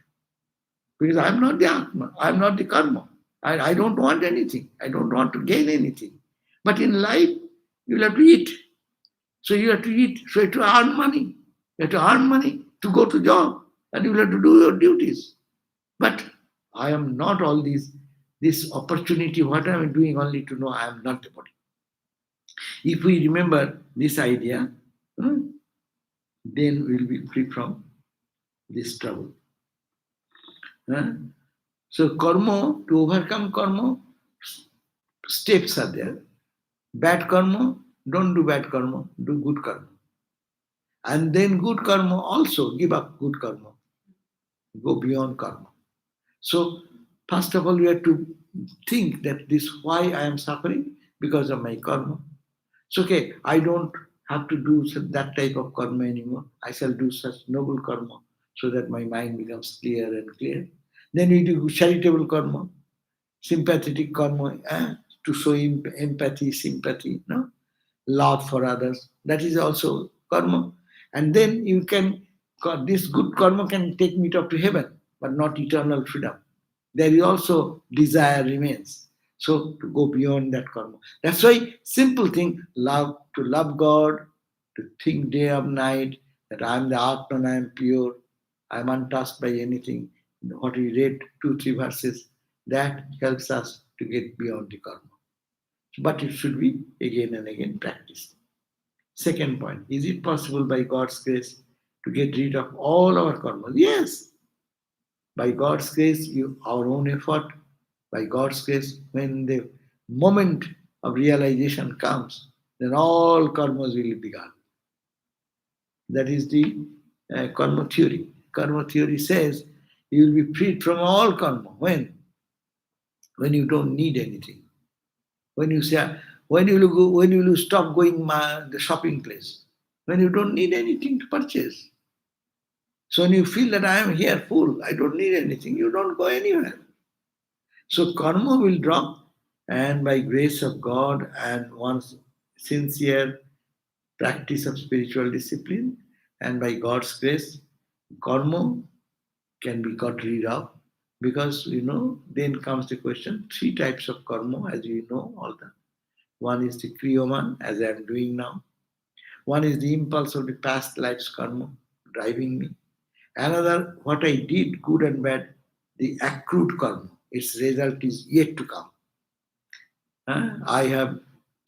Because I'm not the Atma. I'm not the karma. I don't want anything. I don't want to gain anything. But in life, you'll have to eat. So you have to eat. So you have to earn money. You have to earn money to go to job. And you'll have to do your duties. But I am not all this opportunity, what I am doing only to know I am not the body. If we remember this idea, then we will be free from this trouble. So karma, to overcome karma, steps are there. Bad karma, don't do bad karma, do good karma. And then good karma also, give up good karma. Go beyond karma. So first of all, we have to think that this why I am suffering because of my karma. So okay, I don't have to do that type of karma anymore. I shall do such noble karma so that my mind becomes clear and clear. Then we do charitable karma, sympathetic karma, to show empathy, sympathy, love for others. That is also karma. And then you can, this good karma can take me up to heaven, but not eternal freedom. There is also desire remains. So to go beyond that karma. That's why simple thing, to love God, to think day or night that I am the Atman, I am pure, I am untouched by anything. What we read 2-3 verses, that helps us to get beyond the karma. But it should be again and again practiced. Second point, is it possible by God's grace to get rid of all our karma? Yes. By God's grace, our own effort, by God's grace, when the moment of realization comes, then all karmas will be gone. That is the karma theory. Karma theory says you will be freed from all karma. When? When you don't need anything. When you say, when you will stop going the shopping place? When you don't need anything to purchase. So when you feel that I am here full, I don't need anything, you don't go anywhere. So karma will drop, and by grace of God and one's sincere practice of spiritual discipline, and by God's grace, karma can be got rid of. Because, then comes the question, 3 types of karma, as you know, all that. One is the kriyaman, as I am doing now. One is the impulse of the past life's karma, driving me. Another, what I did, good and bad, the accrued karma. Its result is yet to come. I have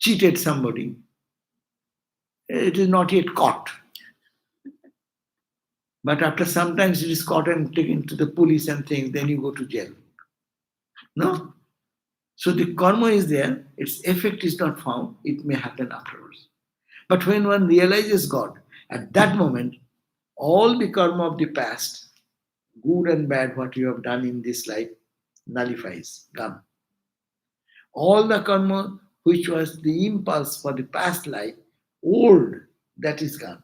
cheated somebody, it is not yet caught. But after sometimes it is caught and taken to the police and things, then you go to jail. No? So the karma is there, its effect is not found, it may happen afterwards. But when one realizes God, at that moment, all the karma of the past, good and bad, what you have done in this life, nullifies, gone. All the karma which was the impulse for the past life, old, that is gone.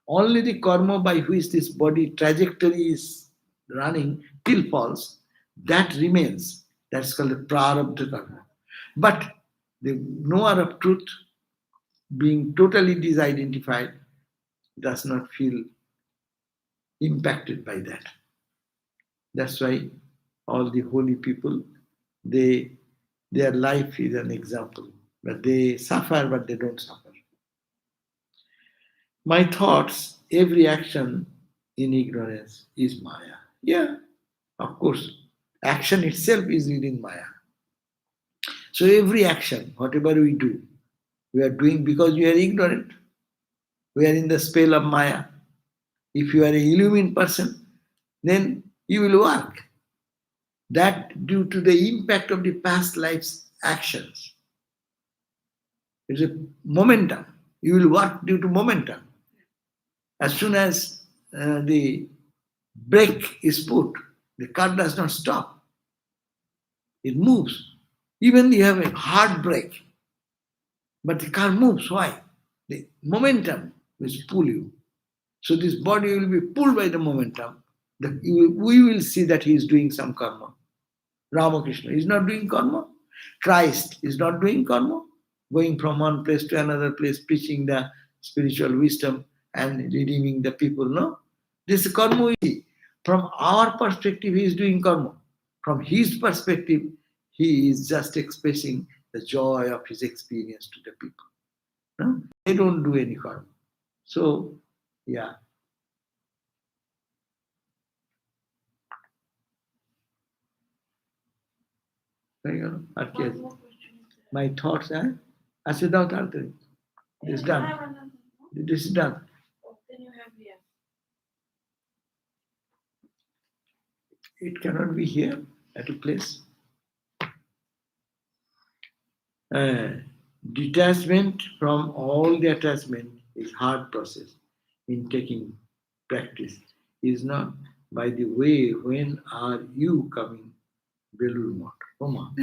Only the karma by which this body trajectory is running till falls, that remains. That's called the prarabdha karma. But the knower of truth, being totally disidentified, does not feel impacted by that. That's why all the holy people, their life is an example. But they suffer, but they don't suffer. My thoughts, every action in ignorance is Maya. Yeah, of course. Action itself is within Maya. So every action, whatever we do, we are doing because we are ignorant. We are in the spell of Maya. If you are an illumined person, then you will work. That due to the impact of the past life's actions. It's a momentum. You will work due to momentum. As soon as the brake is put, the car does not stop. It moves. Even you have a hard brake, but the car moves. Why? The momentum will pull you. So this body will be pulled by the momentum. We will see that he is doing some karma. Ramakrishna is not doing karma. Christ is not doing karma. Going from one place to another place, preaching the spiritual wisdom and redeeming the people. No? This karma we see. From our perspective, he is doing karma. From his perspective, he is just expressing the joy of his experience to the people. No? They don't do any karma. So, yeah. One more question. My thoughts, I said, no, this is You done. have another one? This is done. Oh, then you have here. It cannot be here at a place. Detachment from all the attachment is hard process in taking practice. Is not by the way, when are you coming? Belur Math. Oma.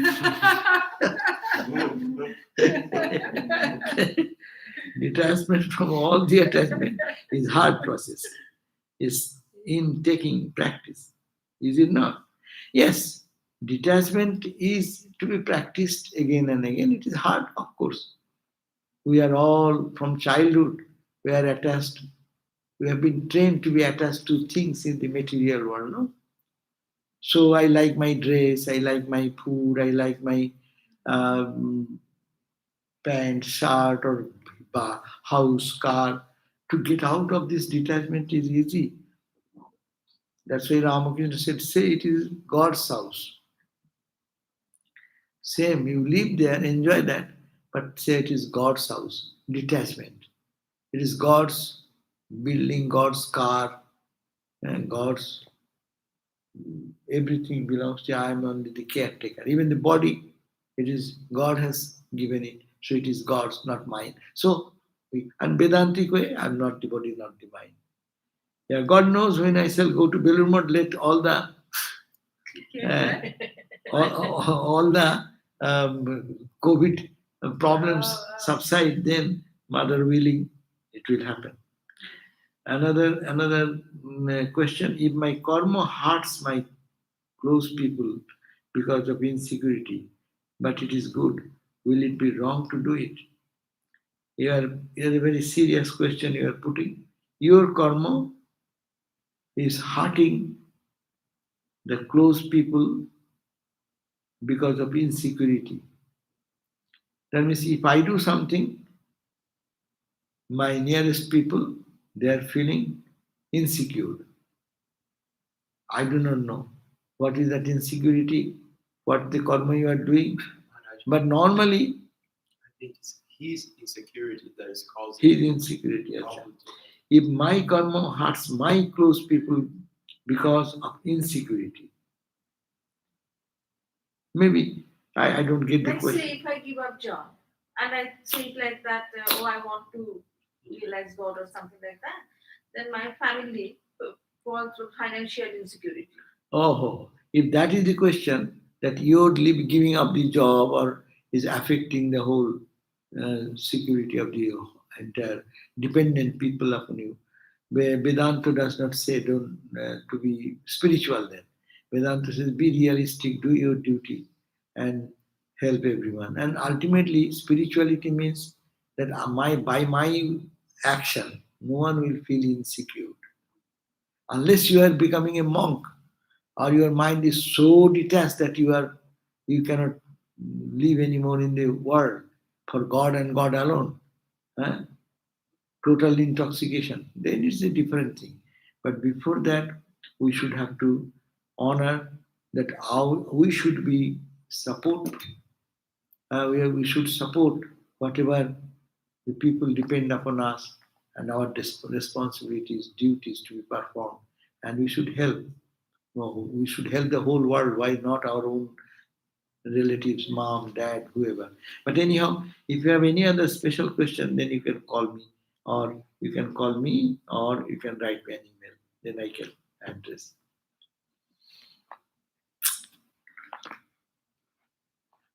Detachment from all the attachment is hard process. Is in taking practice. Is it not? Yes, detachment is to be practiced again and again. It is hard, of course. We are all from childhood, we are attached. We have been trained to be attached to things in the material world. No? So I like my dress, I like my food, I like my pant, shirt, or house, car. To get out of this detachment is easy. That's why Ramakrishna said, say it is God's house. Same, you live there, enjoy that, but say it is God's house. Detachment. It is God's building, God's car, and God's everything belongs to I am only the caretaker. Even the body, it is God has given it, so it is God's, not mine. So, and Vedantic way, I am not the body, not the mind. Yeah, God knows when I shall go to Belur Math, let all the all the COVID problems subside, then Mother willing, it will happen. Another question, if my karma hurts my close people because of insecurity, but it is good, will it be wrong to do it? You are a very serious question you are putting. Your karma is hurting the close people because of insecurity. That means if I do something, my nearest people, they are feeling insecure. I do not know what is that insecurity, what the karma you are doing. But normally, It's his insecurity that is causing His insecurity. problem to him. If my karma hurts my close people because of insecurity, maybe I don't get the Let's question. say if I give up job and I think like that, I want to realize God or something like that, then my family falls through financial insecurity. Oh, if that is the question, that your giving up the job or is affecting the whole security of the entire dependent people upon you, Vedanta does not say don't to be spiritual. Then Vedanta says be realistic, do your duty, and help everyone. And ultimately, spirituality means that by my action, no one will feel insecure unless you are becoming a monk or your mind is so detached that you cannot live anymore in the world for God and God alone. Huh? Total intoxication, then it's a different thing. But before that, we should have to honor that we should be support. We should support whatever the people depend upon us and our responsibilities, duties to be performed, and we should help. No, we should help the whole world. Why not our own relatives, mom, dad, whoever? But anyhow, if you have any other special question, then you can call me, or you can call me, or you can write me an email. Then I can address.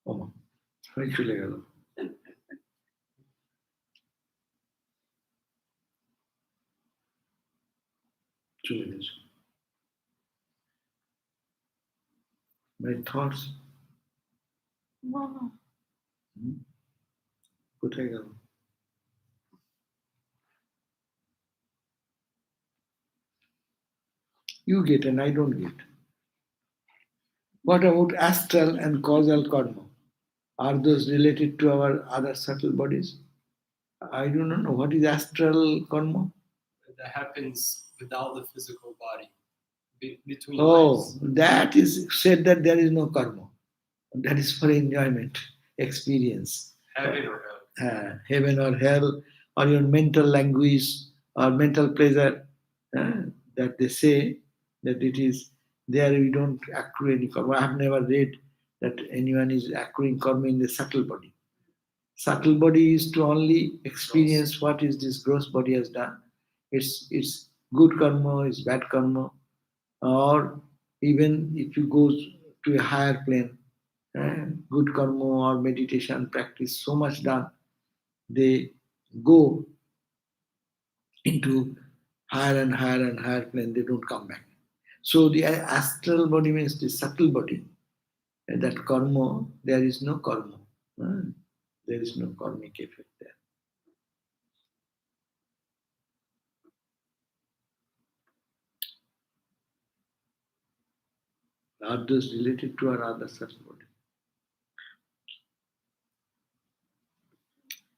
Oh, হয়ে চলে গেল। চলে গেছে। My thoughts No. কোথায় গেল? You get and I don't get. What about astral and causal karma? Are those related to our other subtle bodies? I do not know. What is astral karma? That happens without the physical body. Between Oh, lives. that is said that there is no karma. That is for enjoyment, experience. Heaven or hell. Heaven or hell, or your mental language or mental pleasure, that they say that it is there. We don't accrue any karma. I have never read that anyone is accruing karma in the subtle body. Subtle body is to only experience what is this gross body has done. It's good karma, it's bad karma, or even if you go to a higher plane, good karma or meditation practice so much done, they go into higher and higher and higher plane, they don't come back. So the astral body means the subtle body. And that karma, there is no karma. There is no karmic effect there. Are those related to our other subtle body?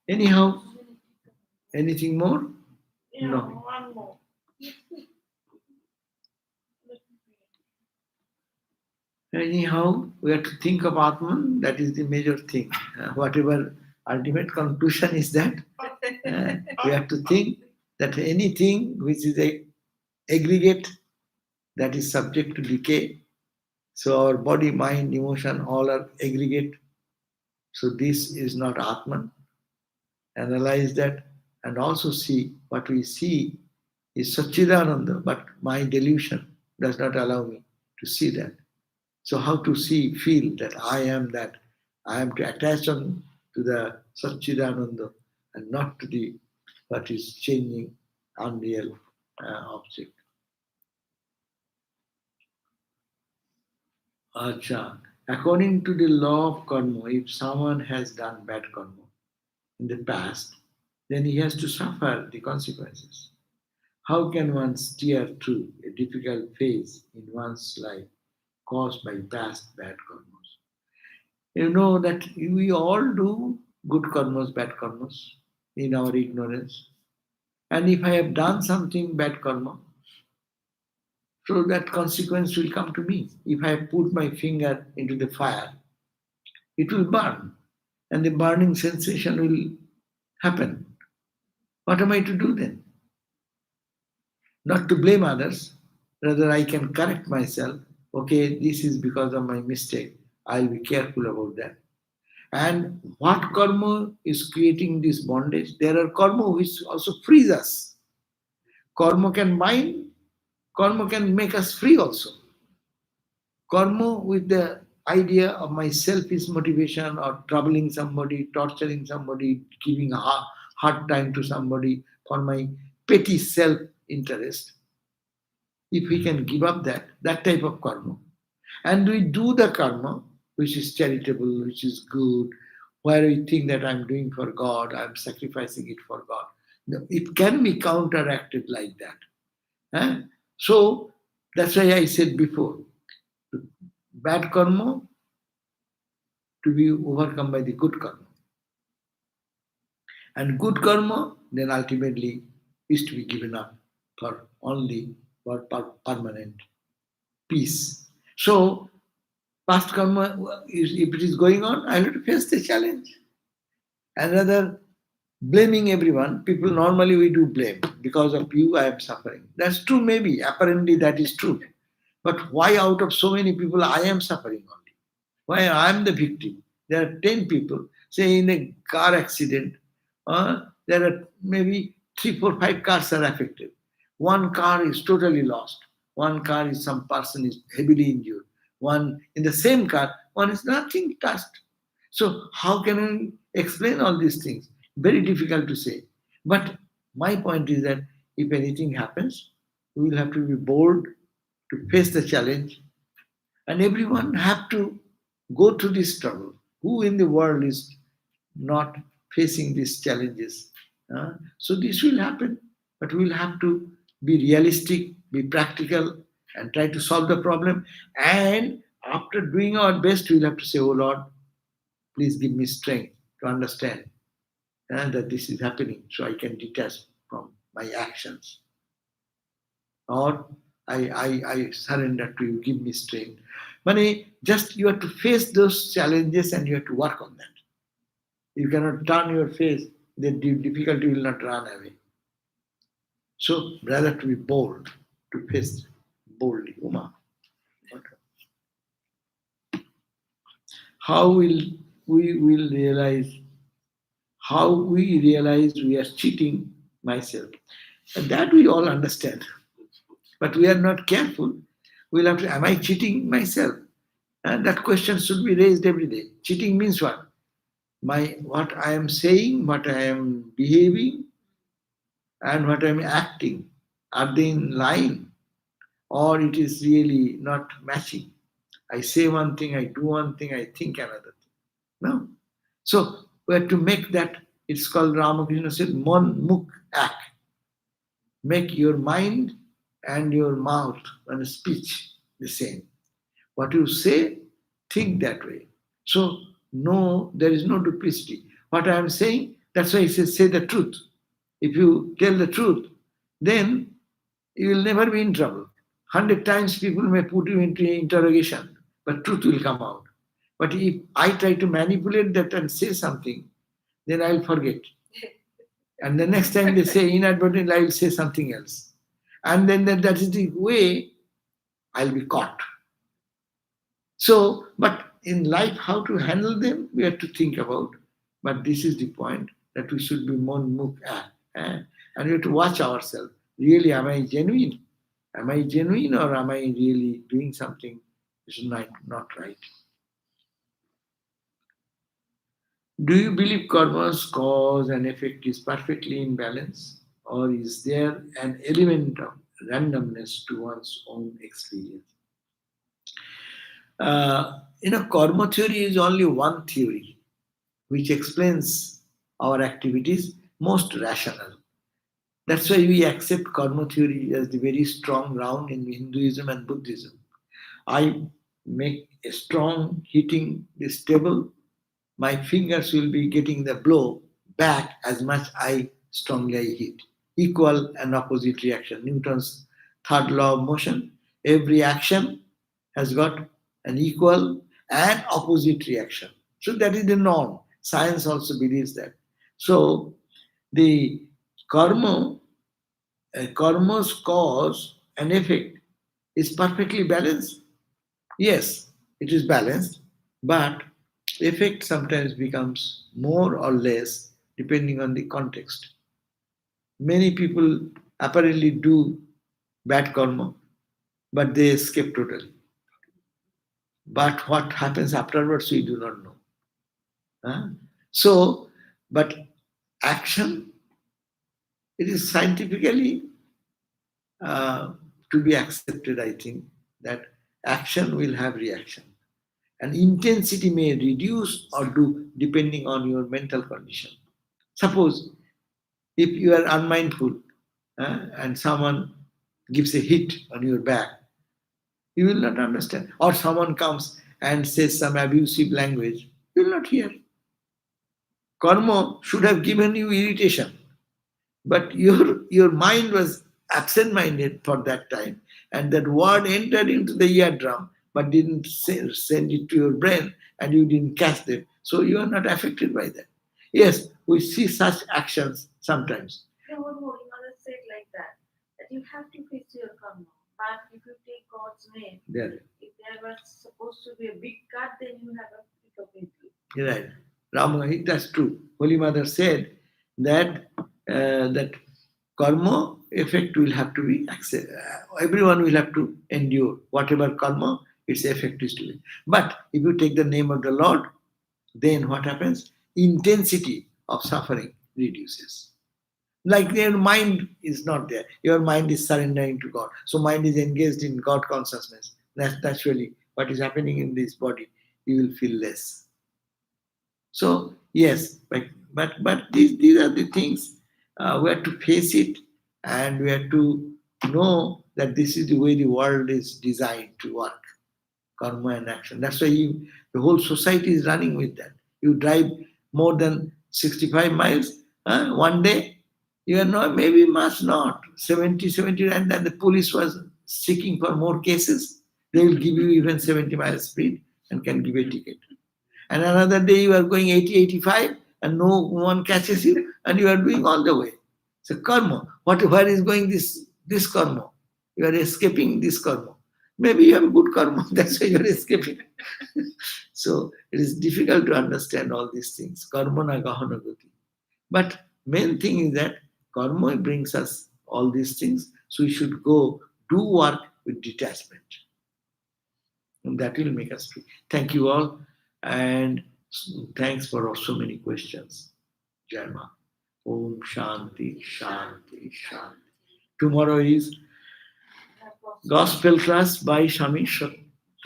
Anyhow, anything more? Yeah, No. one more. Anyhow, we have to think of Atman. That is the major thing. Whatever ultimate conclusion is that we have to think that anything which is a aggregate that is subject to decay. So our body, mind, emotion, all are aggregate. So this is not Atman. Analyze that and also see what we see is sat-cid-ānando, but my delusion does not allow me to see that. So how to see, feel that I am that. I am to attach on to the sat-cid-ānando and not to the what is changing unreal object. Acha. According to the law of karma, if someone has done bad karma in the past, then he has to suffer the consequences. How can one steer through a difficult phase in one's life caused by past bad karmas? You know that we all do good karmas, bad karmas in our ignorance. And if I have done something bad karma, so that consequence will come to me. If I put my finger into the fire, it will burn. and the burning sensation will happen. What am I to do then? Not to blame others, rather I can correct myself. Okay, this is because of my mistake. I'll be careful about that. And what karma is creating this bondage? There are karma which also frees us. Karma can bind, karma can make us free also. Karma with the idea of my selfish motivation or troubling somebody, torturing somebody, giving a hard time to somebody for my petty self-interest. If we can give up that type of karma, and we do the karma which is charitable, which is good, where we think that I'm doing for God, I'm sacrificing it for God, it can be counteracted like that. So that's why I said before, bad karma to be overcome by the good karma. And good karma then ultimately is to be given up for only for permanent peace. So past karma, if it is going on, I have to face the challenge. And rather blaming everyone, people normally we do blame. Because of you, I am suffering. That's true maybe, apparently that is true. But why out of so many people I am suffering only? Why I am the victim? There are 10 people, say in a car accident, there are maybe 3, 4, 5 cars are affected. One car is totally lost. One car is some person is heavily injured. One in the same car, one is nothing touched. So how can I explain all these things? Very difficult to say. But my point is that if anything happens, we will have to be bold to face the challenge. And everyone have to go through this struggle. Who in the world is not facing these challenges? So this will happen, but we will have to be realistic, be practical, and try to solve the problem. And after doing our best, we will have to say, oh Lord, please give me strength to understand that this is happening so I can detach from my actions. Or I surrender to you, give me strength. Just you have to face those challenges and you have to work on that. You cannot turn your face, the difficulty will not run away. So, rather to be bold, to face boldly. Uma. How we realize we are cheating myself? And that we all understand. But we are not careful. We'll have to, am I cheating myself? And that question should be raised every day. Cheating means what? What I am saying, what I am behaving, and what I am acting, are they in line? Or it is really not matching? I say one thing, I do one thing, I think another thing. No. So we have to make that, it's called, Ramakrishna said, muktaḥ. Make your mind and your mouth and speech the same. What you say, think that way. So no, there is no duplicity. What I am saying, that's why he says, say the truth. If you tell the truth, then you will never be in trouble. 100 times people may put you into interrogation, but truth will come out. But if I try to manipulate that and say something, then I will forget. And the next time they say inadvertently, I will say something else. And then that is the way I'll be caught. So, but in life, how to handle them, we have to think about. But this is the point, that we should be more muktaḥ. And we have to watch ourselves. Really, am I genuine? Am I genuine, or am I really doing something which is not right? Do you believe karma's cause and effect is perfectly in balance? Or is there an element of randomness to one's own experience? Karma theory is only one theory which explains our activities most rational. That's why we accept karma theory as the very strong ground in Hinduism and Buddhism. I make a strong hitting this table, my fingers will be getting the blow back as much I strongly hit. Equal and opposite reaction. Newton's third law of motion. Every action has got an equal and opposite reaction. So that is the norm. Science also believes that. So the karma's cause and effect is perfectly balanced. Yes, it is balanced, but effect sometimes becomes more or less depending on the context. Many people apparently do bad karma, but they escape totally. But what happens afterwards, we do not know. Huh? So, but action, it is scientifically to be accepted, I think, that action will have reaction. And intensity may reduce or do depending on your mental condition. Suppose if you are unmindful and someone gives a hit on your back, you will not understand. Or someone comes and says some abusive language, you will not hear. Karma should have given you irritation, but your mind was absent-minded for that time, and that word entered into the eardrum, but didn't send it to your brain, and you didn't catch them. So you are not affected by that. Yes, we see such actions sometimes. What Holy Mother said like that you have to face your karma. But if you take God's name, There. if there was supposed to be a big cut, then you have a pick up into it. Right. Rama, that's true. Holy Mother said that that karma effect will have to be everyone will have to endure whatever karma its effect is to be. But if you take the name of the Lord, then what happens? Intensity of suffering reduces. Like your mind is not there. Your mind is surrendering to God. So mind is engaged in God consciousness. That's naturally what is happening in this body. You will feel less. So yes, but these are the things we have to face it, and we have to know that this is the way the world is designed to work, karma and action. That's why the whole society is running with that. You drive more than 65 miles one day, you are not, maybe must not, 70, and then the police was seeking for more cases, they will give you even 70 miles speed and can give a ticket. And another day you are going 80, 85 and no one catches you and you are doing all the way. So karma, where is going this karma? You are escaping this karma. Maybe you have a good karma, that's why you are escaping. So it is difficult to understand all these things. Karma na gahana gati. But main thing is that karma brings us all these things, so we should go do work with detachment. And that will make us free. Thank you all. And thanks for so many questions. Jai Ma. Om Shanti, Shanti, Shanti. Tomorrow is Gospel class by Swami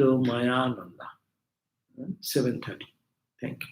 Ātmānamahaṃ, 7:30. Thank you.